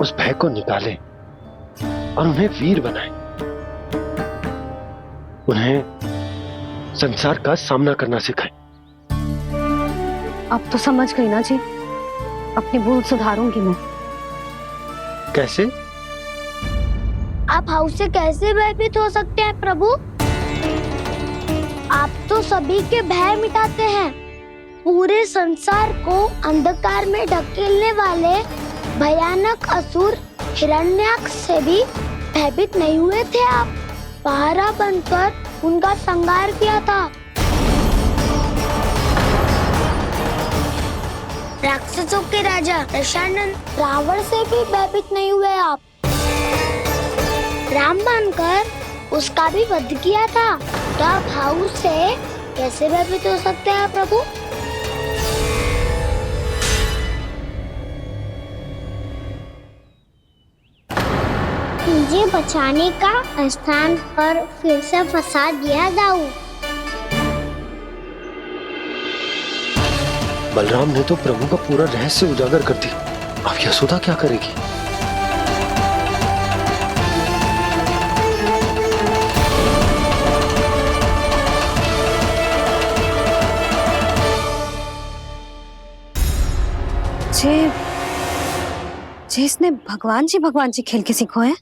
उस भय को निकालें और उन्हें वीर बनाएं। उन्हें संसार का सामना करना सिखाएं। अब तो समझ गई ना जी, अपनी भूल सुधारूंगी मैं। कैसे? आप हाउस से कैसे भयभीत हो सकते हैं प्रभु? आप तो सभी के भय मिटाते हैं। पूरे संसार को अंधकार में ढकेलने वाले भयानक असुर हिरण्याक्ष से भी भयभीत नहीं हुए थे आप। पहरा बनकर उनका संहार किया था। राक्षसों के राजा दशानन रावण से भी भयभीत नहीं हुए आप। राम बनकर उसका भी वध किया था। तो आप हाउस से कैसे भयभीत हो सकते हैं प्रभु? मुझे बचाने का स्थान पर फिर से फंसा दिया दाऊ। बलराम ने तो प्रभु का पूरा रहस्य उजागर कर दिया। अब यशोदा क्या करेगी? इसने भगवान जी खेल के सीखो है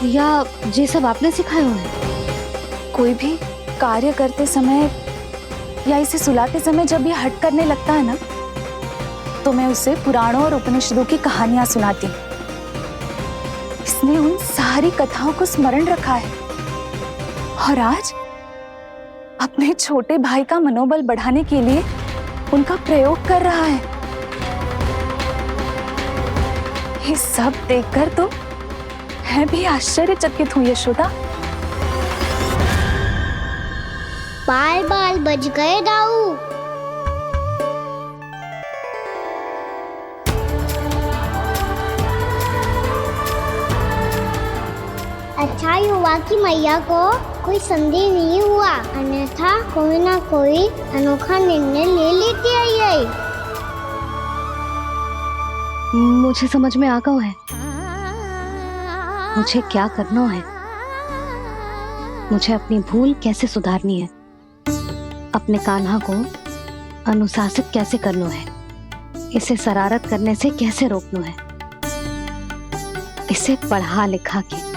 या ये सब आपने सिखाए हुए हैं? कोई भी कार्य करते समय या इसे सुलाते समय जब ये हट करने लगता है ना, तो मैं उसे पुराणों और उपनिषदों की कहानियां सुनाती हूँ। इसने उन सारी कथाओं को स्मरण रखा है और आज अपने छोटे भाई का मनोबल बढ़ाने के लिए उनका प्रयोग कर रहा है। ये सब देखकर तो मैं भी आश्चर्यचकित हूँ यशोदा। बाल बाल बज गए दाऊ। अच्छा ही हुआ कि मैया को कोई संदेह नहीं हुआ, अन्यथा कोई ना कोई अनोखा निर्णय ले लेती आई। मुझे समझ में आ गया है मुझे क्या करना है। मुझे अपनी भूल कैसे सुधारनी है, अपने कान्हा को अनुशासित कैसे करना है, इसे शरारत करने से कैसे रोकना है, इसे पढ़ा लिखा के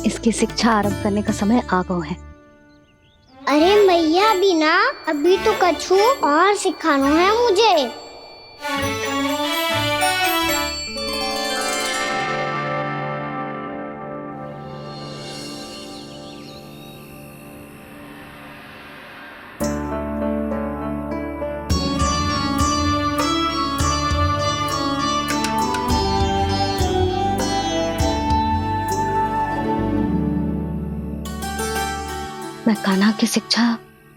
इसकी शिक्षा आरंभ करने का समय आ गया है। अरे मैया बिना अभी तो कछु और सिखाना है मुझे। मैं कान्हा की शिक्षा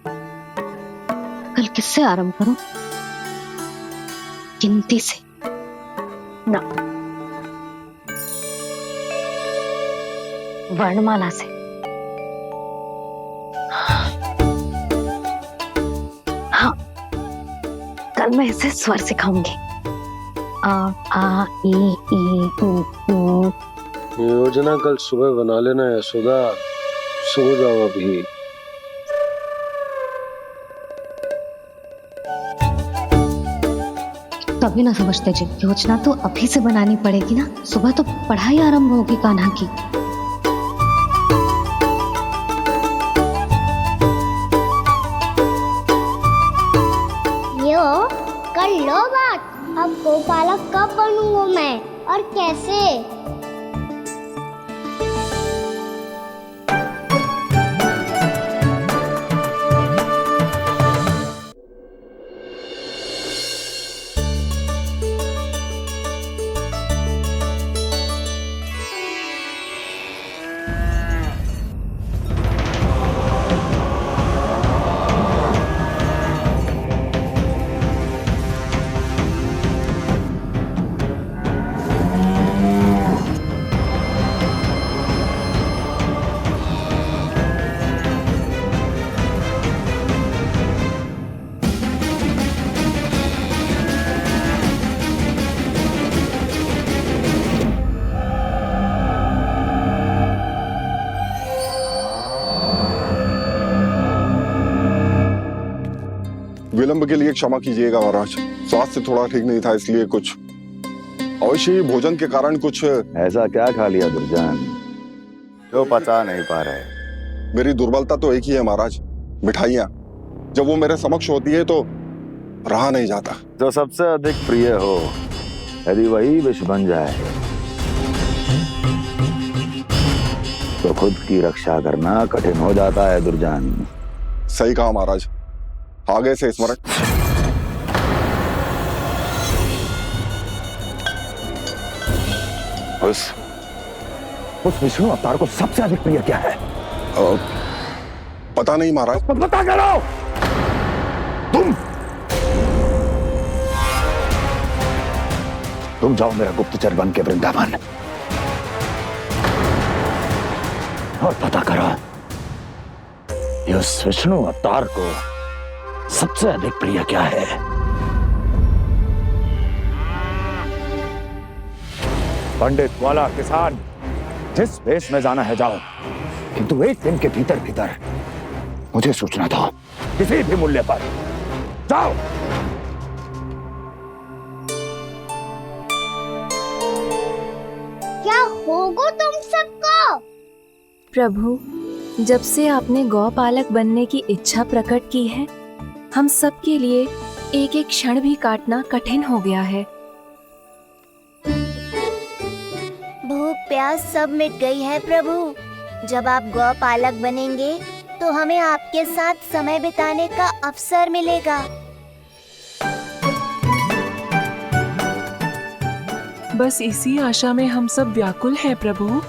कल किससे आरंभ करूं? गिनती से ना, वर्णमाला से। हाँ, कल मैं इसे स्वर सिखाऊंगी आ ई उ ऊ। योजना कल सुबह बना लेना यशोदा, सो जाओ अभी। तभी ना समझते जी, योजना तो अभी से बनानी पड़ेगी ना, सुबह तो पढ़ाई आरंभ होगी कान्हा की। यो कर लो बात, अब गोपालक कब बनूंगा मैं और कैसे? विलंब के लिए क्षमा कीजिएगा महाराज, स्वास्थ्य थोड़ा ठीक नहीं था इसलिए कुछ अवश्य ही भोजन के कारण कुछ। ऐसा क्या खा लिया दुर्जन जो पचा नहीं पा रहे? मेरी दुर्बलता तो एक ही है महाराज, मिठाइयाँ। जब वो मेरे समक्ष होती है तो रहा नहीं जाता। जो सबसे अधिक प्रिय हो, यदि वही विष बन जाए तो खुद की रक्षा करना कठिन हो जाता है दुर्जन। सही कहा महाराज, आगे से स्मरण। उस विष्णु अवतार को सबसे अधिक प्रिय क्या है? पता नहीं महाराज। पता करो। तुम जाओ मेरा गुप्तचर बन के वृंदावन और पता करो उस विष्णु अवतार को सबसे अधिक प्रिय क्या है। पंडित वाला किसान जिस वेश में जाना है जाओ, किंतु एक दिन के भीतर भीतर मुझे सूचना दो, किसी भी मूल्य पर। जाओ। क्या होगा तुम सबको? प्रभु, जब से आपने गौपालक बनने की इच्छा प्रकट की है, हम सब के लिए एक एक क्षण भी काटना कठिन हो गया है। भूख प्यास सब मिट गई है प्रभु। जब आप गौपालक बनेंगे तो हमें आपके साथ समय बिताने का अवसर मिलेगा। बस इसी आशा में हम सब व्याकुल हैं प्रभु।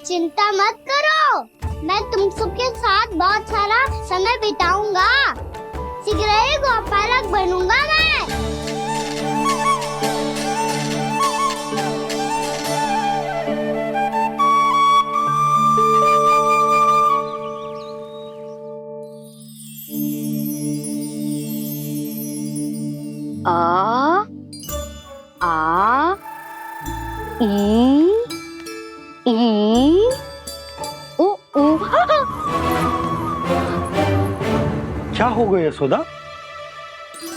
चिंता मत करो, मैं तुम सबके साथ बहुत सारा समय बिताऊंगा। शीघ्र ही गोपालक बनूंगा मैं। आ ई उ ऊ। क्या हो गया यशोदा?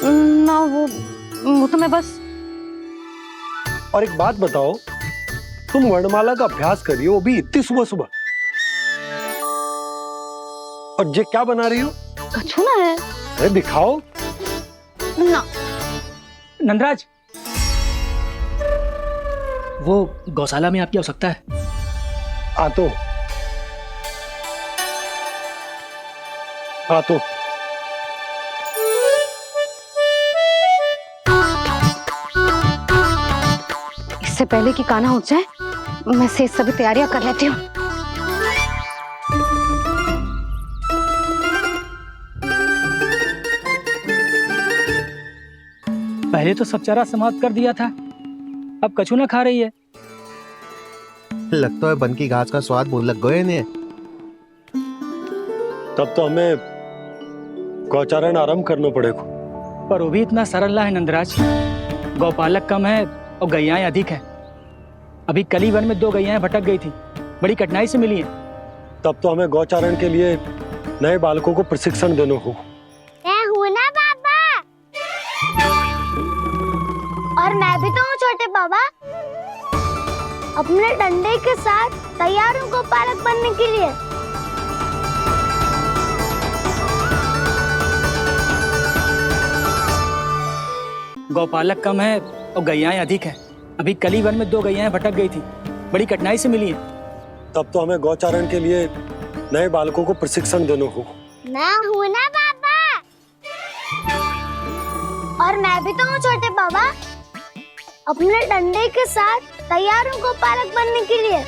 ना वो तो मैं बस। और एक बात बताओ, तुम वर्णमाला का अभ्यास कर रही हो, वो भी इतनी सुबह सुबह, और ये क्या बना रही हो? कछुआ है। अरे दिखाओ ना। नंदराज, वो गौशाला में आपकी आवश्यकता है। आ तो इससे पहले कि कान्हा उठ जाए, मैं से सभी तैयारियां कर लेती हूँ। पहले तो सब चारा समाप्त कर दिया था, अब कछुआ खा रही है। लगता है बन की घास का स्वाद बहुत लग गए इन्हें। तब तो हमें गौचारण आरंभ करना पड़ेगा। पर वो भी इतना सरल है नंदराज। गौपालक कम है और गैयाएं अधिक हैं। अभी कली वन में 2 गैयाएं भटक गई थी, बड़ी कठिनाई से मिली हैं। तब तो हमें गौचारण के लिए नए बालकों को प्रशिक्षण देना होगा। मैं हूँ ना बाबा, और मैं भी तो हूँ छोटे बाबा। अपने डंडे के साथ तैयार हूँ गौपालक बनने के लिए। गौपालक कम है और गैयाएं अधिक हैं। अभी कली वन में 2 गैयाएं भटक गई थी, बड़ी कठिनाई से मिली हैं। तब तो हमें गौचारण के लिए नए बालकों को प्रशिक्षण देना होगा। मैं हूँ ना बाबा, और मैं भी तो हूँ छोटे बाबा। अपने डंडे के साथ तैयार हूँ गौपालक बनने के लिए।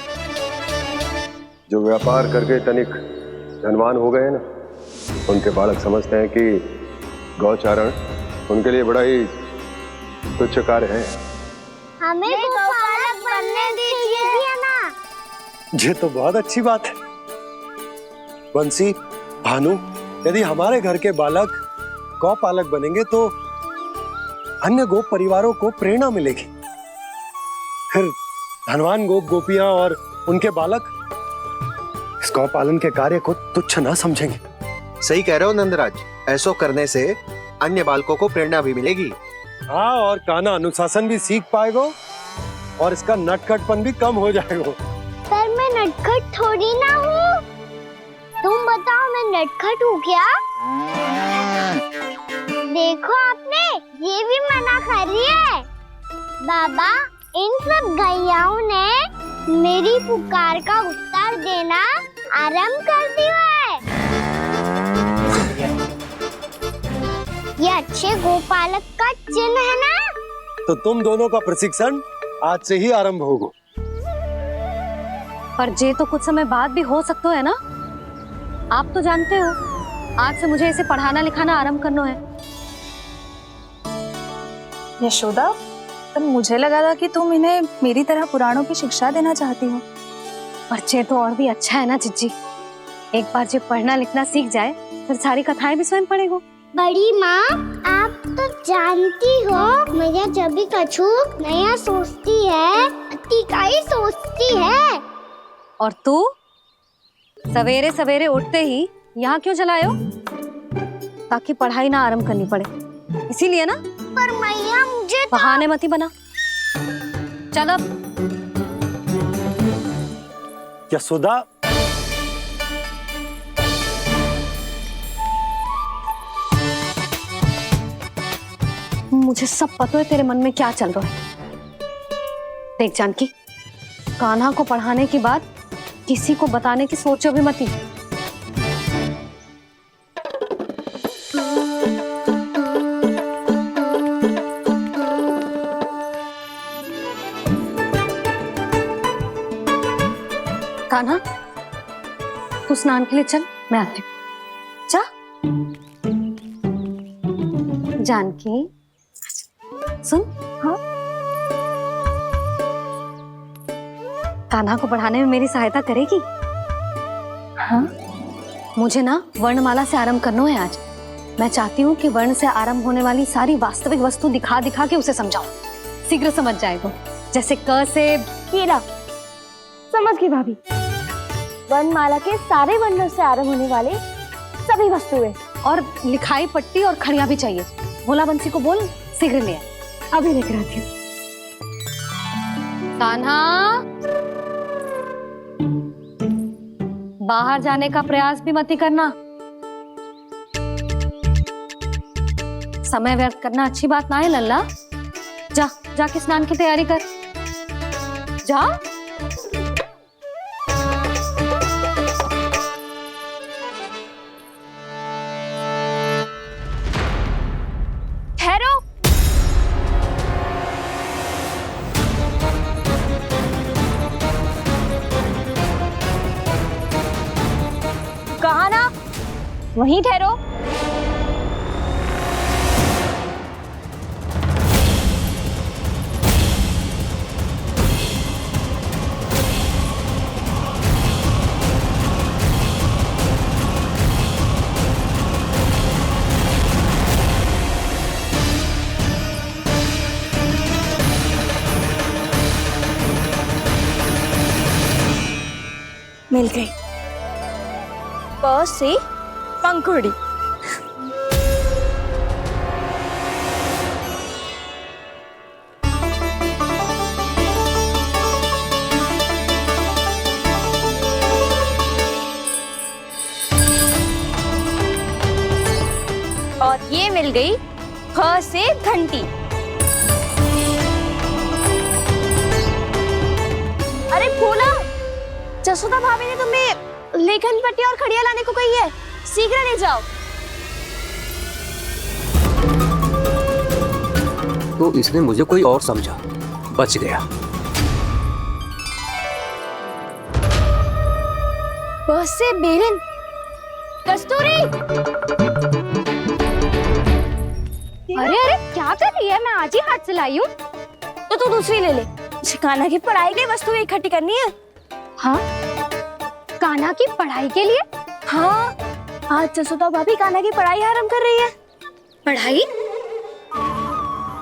जो व्यापार करके तनिक धनवान हो गए ना, उनके बालक समझते हैं कि गौचारण उनके लिए बड़ा ही तुच्छ कार्य है। हमें गौपालक बनने दीजिए ना। ये तो बहुत अच्छी बात है। बंसी, भानु, यदि हमारे घर के बालक गौपालक बनेंगे तो अन्य गोप परिवारों को प्रेरणा मिलेगी। फिर धनवान गोप गोपियां और उनके बालक इस गौपालन के कार्य को तुच्छ ना समझेंगे। सही कह रहे हो नंदराज, ऐसा करने से अन्य बालकों को प्रेरणा भी मिलेगी। हाँ, और कान्हा अनुशासन भी सीख पाएगा और इसका नटखटपन भी कम हो जाएगा। पर मैं नटखट थोड़ी ना हूँ। तुम बताओ, मैं नटखट हूँ क्या? देखो आपने, ये भी मना कर रही है। बाबा, इन सब गैयाओं ने मेरी पुकार का उत्तर देना आरंभ कर दिया है। ये अच्छे गोपालक का चिन्ह है ना? तो तुम दोनों का प्रशिक्षण आज से ही आरंभ होगा। पर जे तो कुछ समय बाद भी हो सकता है ना। आप तो जानते हो, आज से मुझे इसे पढ़ाना लिखाना आरंभ करना है। यशोदा, पर मुझे लगा था कि तुम इन्हें मेरी तरह पुराणों की शिक्षा देना चाहती हो। पर जे तो और भी अच्छा है ना जिज्जी। एक बार जब पढ़ना लिखना सीख जाए फिर सारी कथाएं भी स्वयं पढ़ेगा। बड़ी माँ, आप तो जानती हो, मैया जब भी कछु नया सोचती है, का ही सोचती है। और तू सवेरे सवेरे उठते ही यहाँ क्यों चलाए हो? ताकि पढ़ाई ना आरंभ करनी पड़े, इसीलिए ना। पर मैया मुझे बहाने मत ही बना। चल अब। यशोदा, मुझे सब पता है तेरे मन में क्या चल रहा है। देख जानकी, कान्हा को पढ़ाने की बात किसी को बताने की सोचो भी मत ही। कान्हा, तू स्नान के लिए चल, मैं आती हूँ। जा। जानकी, सुन। हाँ? कान्हा को पढ़ाने में मेरी सहायता करेगी? हाँ? मुझे ना वर्णमाला से आरंभ करना है आज। मैं चाहती हूँ कि वर्ण से आरंभ होने वाली सारी वास्तविक वस्तु दिखा दिखा के उसे समझाऊं। शीघ्र समझ जाएगा। जैसे क से कीड़ा। समझ गई भाभी। वर्णमाला के सारे वर्णों से आरंभ होने वाले सभी वस्तुएं, और लिखाई पट्टी और खड़िया भी चाहिए। भोला बंसी को बोल, शीघ्र ले आ। अभी लेकर आती हूँ। कान्हा, बाहर जाने का प्रयास भी मत ही करना। समय व्यर्थ करना अच्छी बात ना है लल्ला। जा, जाके स्नान की तैयारी कर। जा। ठहरो। कहा ना, वहीं ठहरो। मिल गई। प से पंखुड़ी। और ये मिल गई ख से घंटी। अरे भोला, जसोदा भाभी ने तुम्हें लेखन पट्टी और खड़िया लाने को कही है, शीघ्र ले जाओ। तो इसने मुझे कोई और समझा, बच गया। बस से बेरन। कस्तूरी, अरे अरे क्या कर रही है? मैं आज ही हाथ से लाई हूँ। तो तू दूसरी ले ले। कान्हा की पढ़ाई के वस्तु इकट्ठी करनी है। हाँ, कान्हा की पढ़ाई के लिए? हाँ, आज जसोदा भाभी कान्हा की पढ़ाई आरंभ कर रही है। पढ़ाई?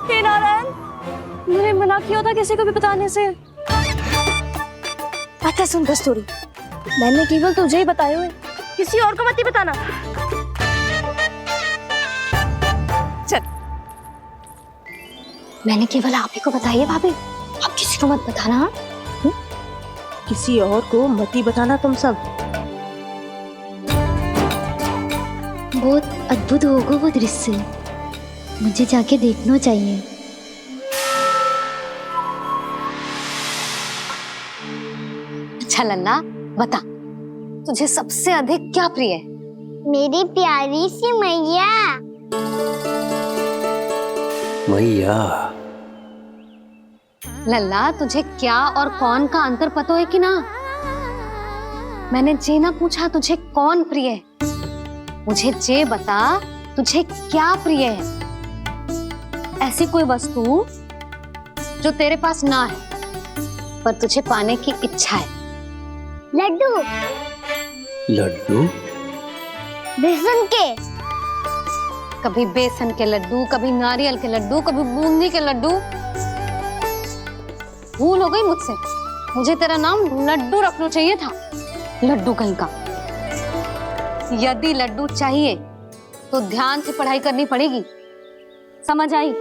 हे नारायण, मैंने मना किया था किसी को भी बताने से। अच्छा सुन कस्तूरी, मैंने केवल तुझे ही बताए हुए, किसी और को मत ही बताना। चल, मैंने केवल आप ही को बताई है भाभी, आप किसी को मत बताना। किसी और को मत ही बताना तुम सब। बहुत अद्भुत होगा वो दृश्य, मुझे जाके देखना चाहिए। अच्छा लल्ला, बता तुझे सबसे अधिक क्या प्रिय है? मेरी प्यारी सी मैया। मैया। लल्ला, तुझे क्या और कौन का अंतर पता है कि ना? मैंने जे ना पूछा तुझे कौन प्रिय है, मुझे जे बता तुझे क्या प्रिय है। ऐसी कोई वस्तु जो तेरे पास ना है पर तुझे पाने की इच्छा है। लड्डू। लड्डू? बेसन के। कभी बेसन के लड्डू, कभी नारियल के लड्डू, कभी बूंदी के लड्डू। भूल हो गई मुझसे, मुझे तेरा नाम लड्डू रखना चाहिए था। लड्डू कहीं का। यदि लड्डू चाहिए तो ध्यान से पढ़ाई करनी पड़ेगी, समझ आई?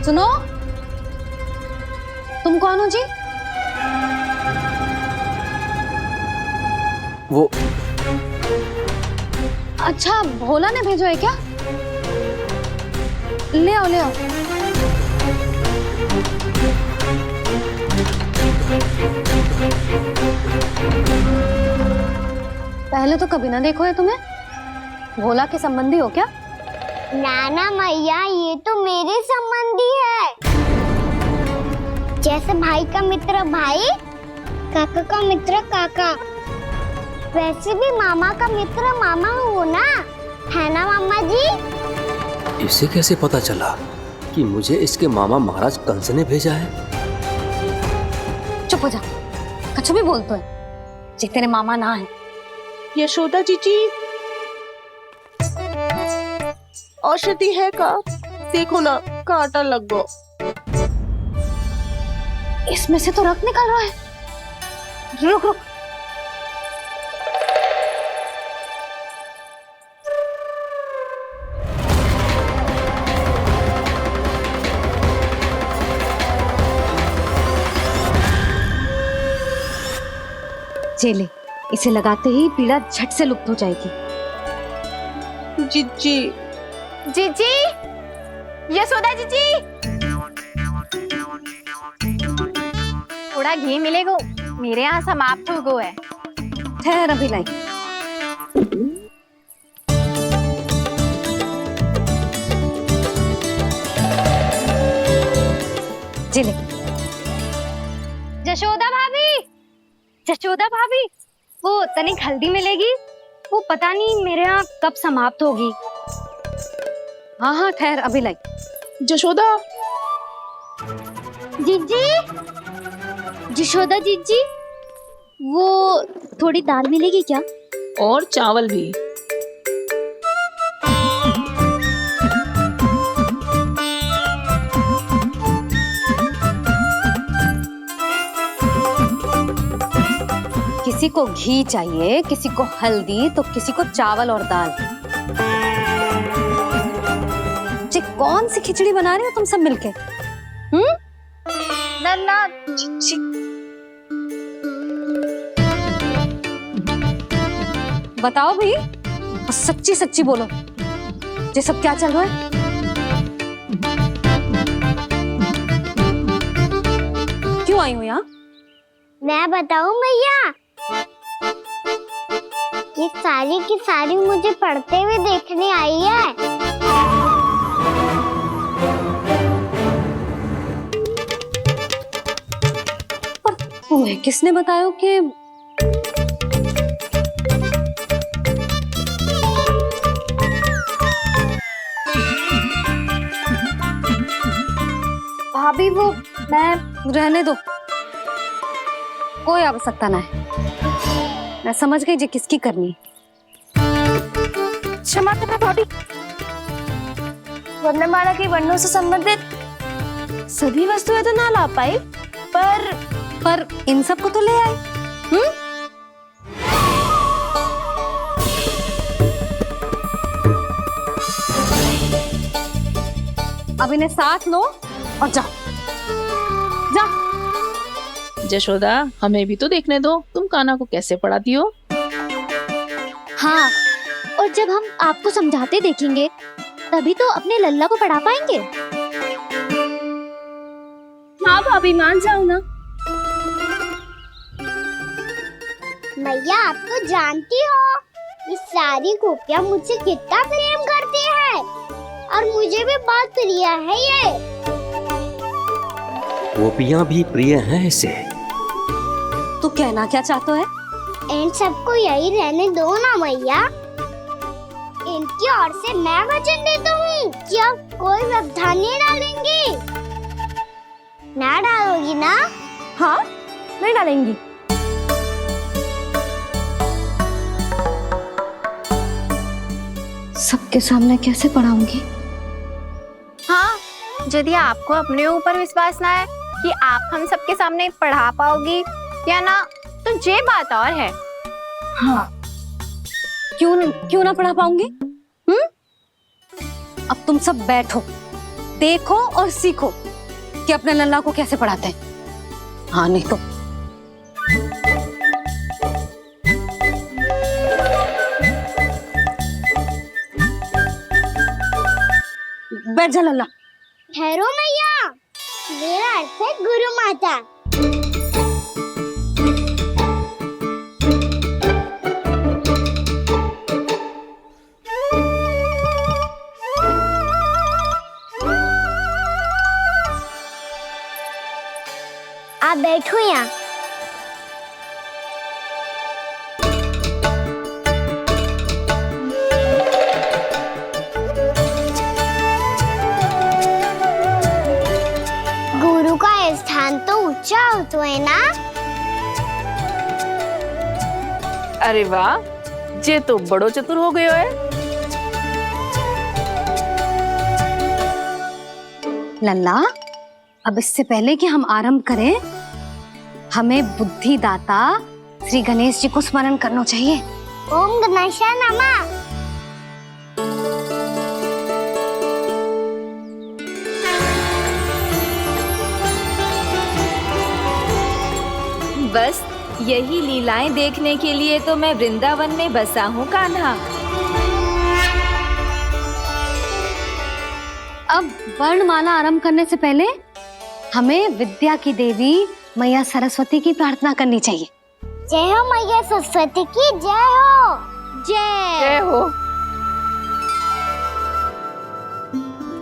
सुनो, तुम कौन हो जी? वो अच्छा, भोला ने भेजो है क्या? ले आओ, ले आओ। पहले तो कभी ना देखो है तुम्हें। भोला के संबंधी हो क्या? नाना मैया, ये तो मेरे संबंधी है। जैसे भाई का मित्र भाई, काका का मित्र काका, वैसे भी मामा का मित्र मामा हो ना, है ना मामा जी? इसे कैसे पता चला कि मुझे इसके मामा महाराज कंस ने भेजा है? चुप हो जा, कछु भी बोलते है जे तेरे मामा ना है। यशोदा जीजी, औषधि है का? देखो ना, कांटा लग गो। इसमें से तो रक्त निकल रहा है। रुक रुक, चले, इसे लगाते ही पीड़ा झट से लुप्त हो जाएगी। जीजी, जीजी, यशोदा जीजी, थोड़ा घी मिलेगा, मेरे यहाँ समाप्त हो गया है। ठहर, अभी लाई। जिले। जशोदा भाभी, जशोदा भाभी, वो तनिक हल्दी मिलेगी? वो पता नहीं मेरे यहाँ कब समाप्त होगी। हाँ हाँ, ठहर, अभी लाई। जशोदा, जीजी, जशोदा जीजी, वो थोड़ी दाल मिलेगी क्या? और चावल भी। किसी को घी चाहिए, किसी को हल्दी, तो किसी को चावल और दाल। जी कौन सी खिचड़ी बना रहे हो तुम सब मिलके? नन्ना बताओ भाई, सच्ची सच्ची बोलो, ये सब क्या चल रहा है? क्यों आई हो यहाँ? मैं बताऊं भैया, ये सारी की सारी मुझे पढ़ते हुए देखने आई है। पर तुम्हें किसने बताया कि भाभी? वो मैं रहने दो, कोई आवश्यकता ना है। मैं समझ गई जी किसकी करनी। क्षमा करना भाभी, वर्णमाला के वर्णों से संबंधित सभी वस्तुएं तो ना ला पाई, पर इन सब को तो ले आए। अब इन्हें साथ लो और जाओ। जा। जशोदा, हमें भी तो देखने दो तुम कान्हा को कैसे पढ़ाती हो। हाँ, और जब हम आपको समझाते देखेंगे तभी तो अपने लल्ला को पढ़ा पाएंगे। हाँ भाभी, मान जाओ ना। मैया, आप तो जानती हो ये सारी गोपियाँ मुझसे कितना प्रेम करती है, और मुझे भी बहुत प्रिय है ये। गोपियाँ भी प्रिय हैं इसे। तू कहना क्या चाहता है? इन सबको यही रहने दो ना मैया। इनकी ओर से मैं वचन देता हूँ कि अब कोई व्यवधान नहीं डालेंगी। ना डालोगी ना? हाँ, नहीं डालेंगी। सबके सामने कैसे पढ़ाऊंगी? हाँ, यदि आपको अपने ऊपर विश्वास ना है कि आप हम सबके सामने पढ़ा पाओगी या ना, तो ये बात और है। हाँ, क्यों ना पढ़ा पाऊंगी? अब तुम सब बैठो, देखो और सीखो कि अपने लल्ला को कैसे पढ़ाते हैं। हाँ, नहीं तो बैठ जा लल्ला। ठहरो मैया, मेरा अर्थ है गुरु माता। आप बैठो यहाँ। गुरु का स्थान तो ऊंचा होता है ना? अरे वाह, जे तो बड़ो चतुर हो गयो है। लल्ला, अब इससे पहले कि हम आरंभ करें, हमें बुद्धिदाता श्री गणेश जी को स्मरण करना चाहिए। ओम गणेशाय नमः। बस यही लीलाएं देखने के लिए तो मैं वृंदावन में बसा हूँ कान्हा। अब वर्णमाला आरंभ करने से पहले हमें विद्या की देवी मैया सरस्वती की प्रार्थना करनी चाहिए। जय हो मैया सरस्वती की जय हो। जय हो।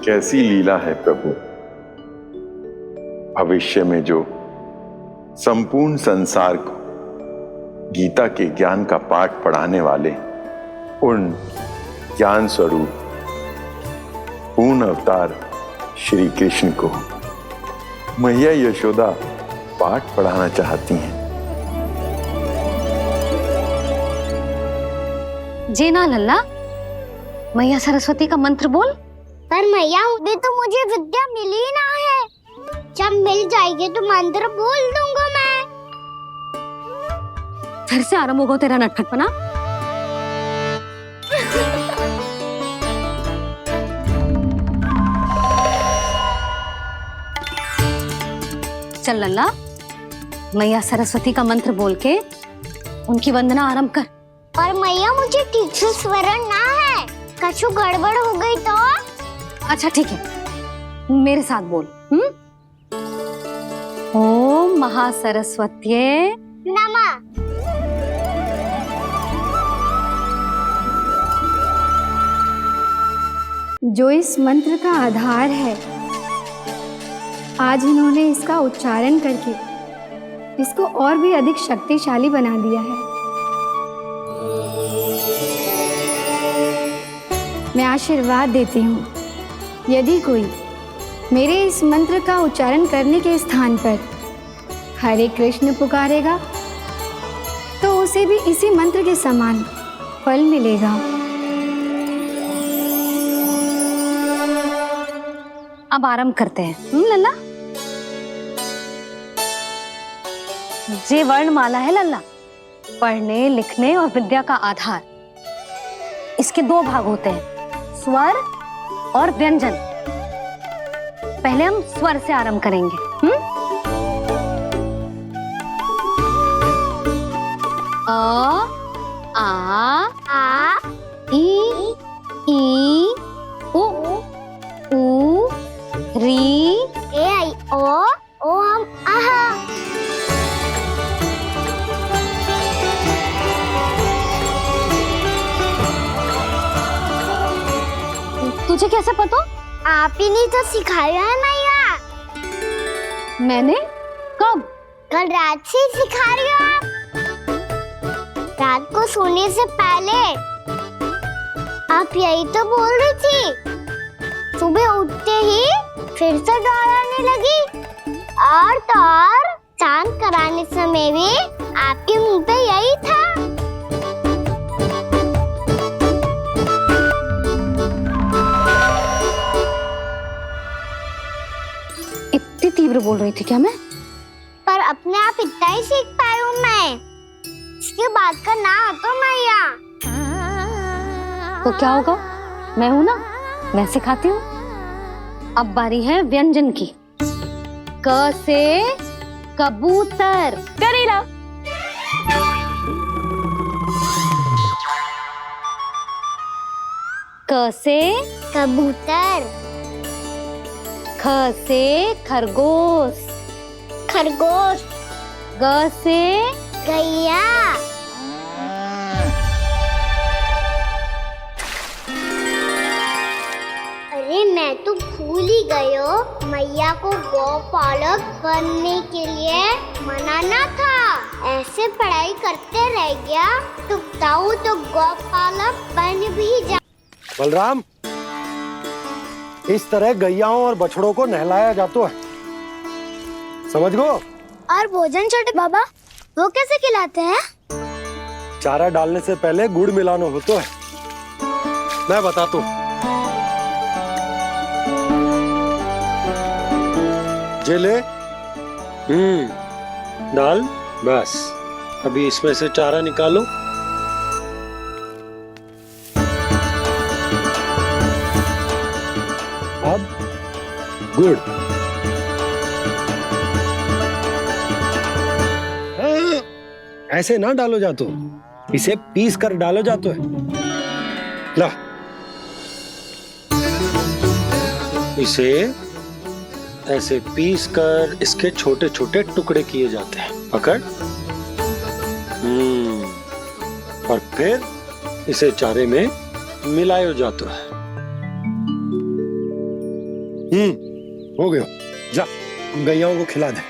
कैसी लीला है प्रभु। भविष्य में जो संपूर्ण संसार को गीता के ज्ञान का पाठ पढ़ाने वाले उन ज्ञान स्वरूप पूर्ण अवतार श्री कृष्ण को मैया यशोदा पाठ पढ़ाना चाहती हैं। जी ना लल्ला, मैया सरस्वती का मंत्र बोल। पर मैया, अभी तो मुझे विद्या मिली ना है। जब मिल जाएगी तो मंत्र बोल दूंगा मैं। फिर से आरंभ होगा तेरा नटखटपना। चल लल्ला, मैया सरस्वती का मंत्र बोल के उनकी वंदना आरंभ कर। पर मैया मुझे ठीक से स्मरण ना है, कछु गड़बड़ हो गई तो? अच्छा ठीक है, मेरे साथ बोल। ओम महासरस्वत्ये नमः। जो इस मंत्र का आधार है, आज इन्होंने इसका उच्चारण करके इसको और भी अधिक शक्तिशाली बना दिया है। मैं आशीर्वाद देती हूँ, यदि कोई मेरे इस मंत्र का उच्चारण करने के स्थान पर हरे कृष्ण पुकारेगा तो उसे भी इसी मंत्र के समान फल मिलेगा। अब आरंभ करते हैं। लल्ला, जे वर्णमाला है लल्ला, पढ़ने लिखने और विद्या का आधार। इसके दो भाग होते हैं, स्वर और व्यंजन। पहले हम स्वर से आरंभ करेंगे। अ, आ, ई, उ, री, ए आई ओ हम आहा। तुझे कैसे पता? आप ही नहीं तो सिखाया है मैया। मैंने? कब? कल रात से सिखा रही हो आप। रात को सोने से पहले आप यही तो बोल रही थी। सुबह उठते ही फिर से दोहराने लगी, और तो और चांद कराने समय भी आपके मुंह पे यही था। इतनी तीव्र बोल रही थी क्या मैं? पर अपने आप इतना ही सीख पाई हूँ मैं। इसके बाद का ना तो मैया। तो क्या होगा? मैं हूं ना, मैं सिखाती हूँ। अब बारी है व्यंजन की। क से कबूतर। करेला। क से कबूतर। ख से खरगोश। खरगोश। ग से गैया। अरे मैं तो भूल ही गई हूँ, मैया को गौपालक बनने के लिए मनाना था। ऐसे पढ़ाई करते रह गया तो ताऊ तो गौपालक बन भी जा। बलराम, इस तरह गैयाओं और बछड़ों को नहलाया जाता है, समझ गो? और भोजन छोटे बाबा, वो कैसे खिलाते हैं? चारा डालने से पहले गुड़ मिलाना होता है, मैं बताता हूँ। जे ले, डाल, बस। अभी इसमें से चारा निकालो। अब गुड़। ऐसे ना डालो जातो, इसे पीस कर डालो जातो है। ला, इसे ऐसे पीस कर इसके छोटे छोटे टुकड़े किए जाते हैं। पकड़। और फिर इसे चारे में मिलाया जाता है। हो गया, जा गैयाओं को खिला दे।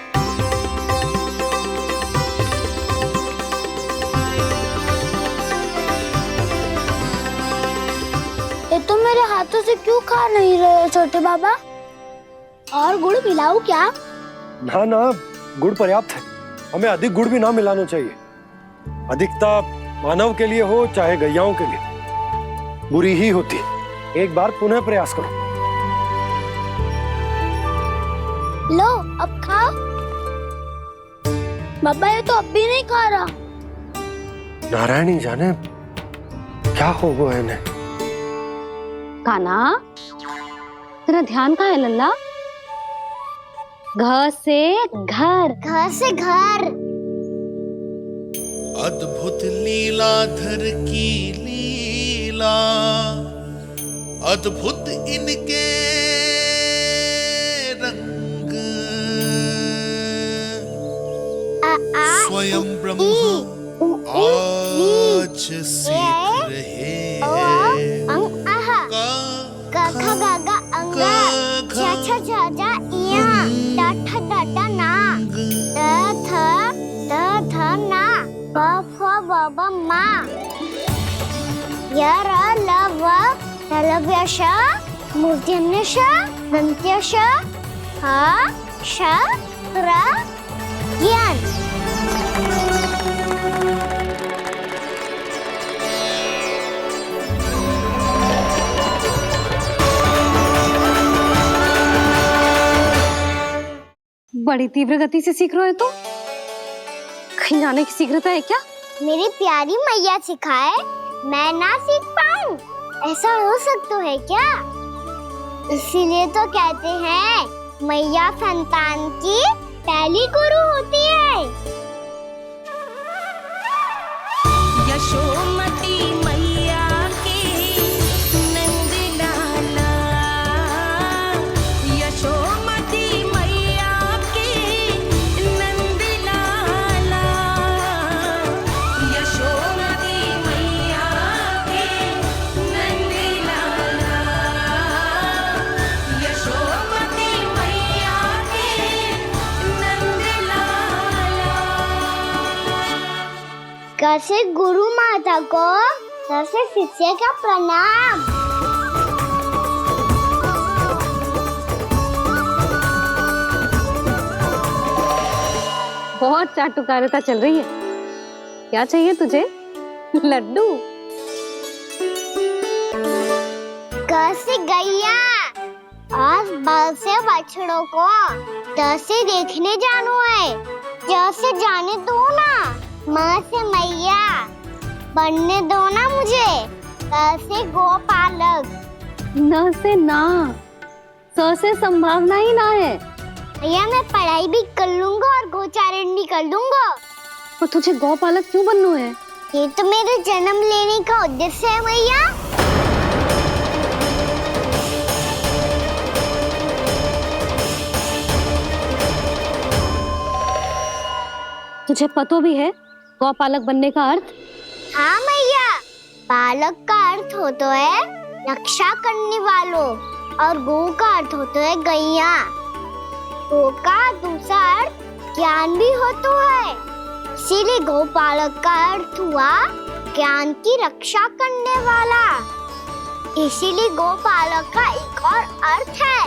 ये तो मेरे हाथों से क्यों खा नहीं रहे हो छोटे बाबा? और गुड़ मिलाऊं क्या? ना ना, गुड़ पर्याप्त है। हमें अधिक गुड़ भी ना मिलाना चाहिए। अधिकता मानव के लिए हो चाहे गैयाओं के लिए बुरी ही होती। एक बार पुनः प्रयास करो। लो, अब खाओ। बाबा, ये तो अब भी नहीं खा रहा। नारायणी जाने क्या हो गया है इन्हें। काना, तेरा ध्यान कहाँ है लल्ला? घर से घर, घर से घर। अद्भुत लीलाधर की लीला, अद्भुत इनके रंग, स्वयं ब्रह्मा आज सीख रहे हैं। गा गा गा अंगा, छा छा छा जा इया, टा ठा टा टा ना, ता था ना, बा फा बा बा मा, या रा ला वा, लव्यशा, मूर्धन्यशा, दन्त्यशा, हा शा रा ज्ञान। बड़ी तीव्र गति से सीख रहे हो तो कहीं जाने की शीघ्रता है क्या? मेरी प्यारी मैया सिखाए, मैं ना सीख पाऊं, ऐसा हो सकता है क्या? इसीलिए तो कहते हैं मैया संतान की पहली गुरु होती है। यशोमती मैया के नंद लाला, यशोमती मैया के नंद लाला, यशोमती मैया के नंद लाला, यशोमती मैया के नंद लाला। कैसे गुरु माता को, कैसे शिष्य का प्रणाम। बहुत चाटुकारिता चल रही है। क्या चाहिए तुझे? लड्डू? कैसे गैया आज बाल से बछड़ों को कैसे देखने जानो है, जैसे जाने दो ना, माँ से मैया बनने दो ना मुझे, कैसे गोपालक। न से ना, स से संभावना ही ना है। भैया मैं पढ़ाई भी कर लूंगा और गोचारण भी कर लूंगा। तो तुझे गौपालक क्यों बनना है? ये तो मेरे जन्म लेने का उद्देश्य है भैया। तुझे पतो भी है गौपालक बनने का अर्थ? हाँ मैया, पालक का अर्थ होता है रक्षा करने वालों, और गौ का अर्थ होता है गैया। गौ का दूसरा अर्थ ज्ञान भी होता है, इसीलिए गौपालक का अर्थ हुआ ज्ञान की रक्षा करने वाला। इसीलिए गौपालक का एक और अर्थ है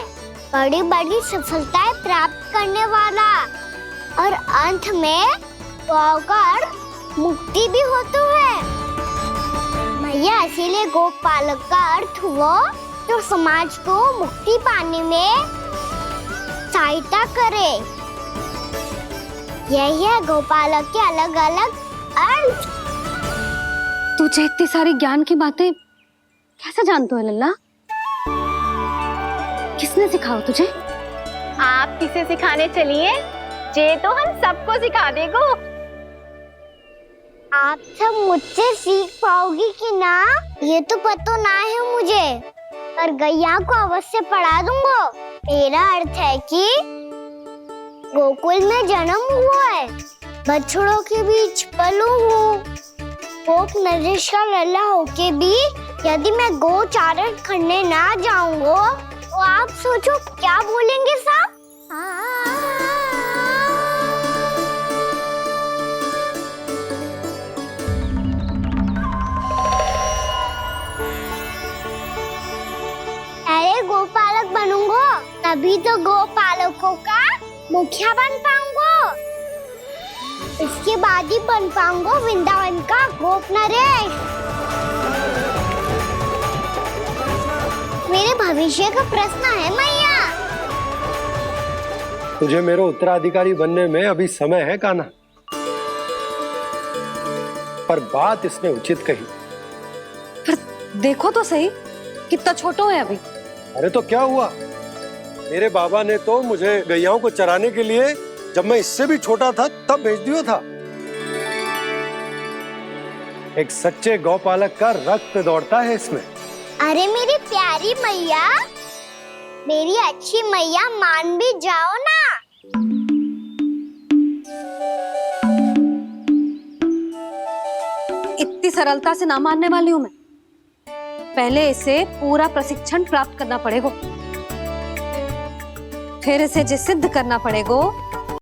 बड़ी बड़ी सफलताएं प्राप्त करने वाला, और अंत में गौ का अर्थ मुक्ति भी होता है। भैया इसीलिए गोपालक का अर्थ हुआ जो समाज को मुक्ति पाने में सहायता करे। यही है गोपालक के अलग अलग अर्थ। तुझे इतनी सारी ज्ञान की बातें कैसे जानते हो लल्ला? किसने सिखाओ तुझे? आप किसे सिखाने चलिए, जे तो हम सबको सिखा देगो। आप सब मुझसे सीख पाओगी कि ना ये तो पता ना है मुझे, पर गैया को अवश्य पढ़ा दूंगा। मेरा अर्थ है कि गोकुल में जन्म हुआ है, बछड़ों के बीच पलू हूँ, गोप नरेश का लल्ला होके भी यदि मैं गोचारण करने ना जाऊंगा तो आप सोचो क्या बोलेंगे साहब? अरे गोपालक बनूंगा तभी तो गोपालकों का मुखिया बन पाऊंगा, इसके बाद ही बन पाऊंगा वृंदावन का गोप नरेश। मेरे भविष्य का प्रश्न है मैया। तुझे मेरा उत्तराधिकारी बनने में अभी समय है कान्हा। पर बात इसने उचित कही। पर देखो तो सही, कितना छोटो है अभी। अरे तो क्या हुआ, मेरे बाबा ने तो मुझे गैयाओं को चराने के लिए जब मैं इससे भी छोटा था तब भेज दिया था। एक सच्चे गौपालक का रक्त दौड़ता है इसमें। अरे मेरी प्यारी मैया, मेरी अच्छी मैया, मान भी जाओ ना। इतनी सरलता से ना मानने वाली हूं मैं। पहले इसे पूरा प्रशिक्षण प्राप्त करना पड़ेगा, फिर इसे जो सिद्ध करना पड़ेगा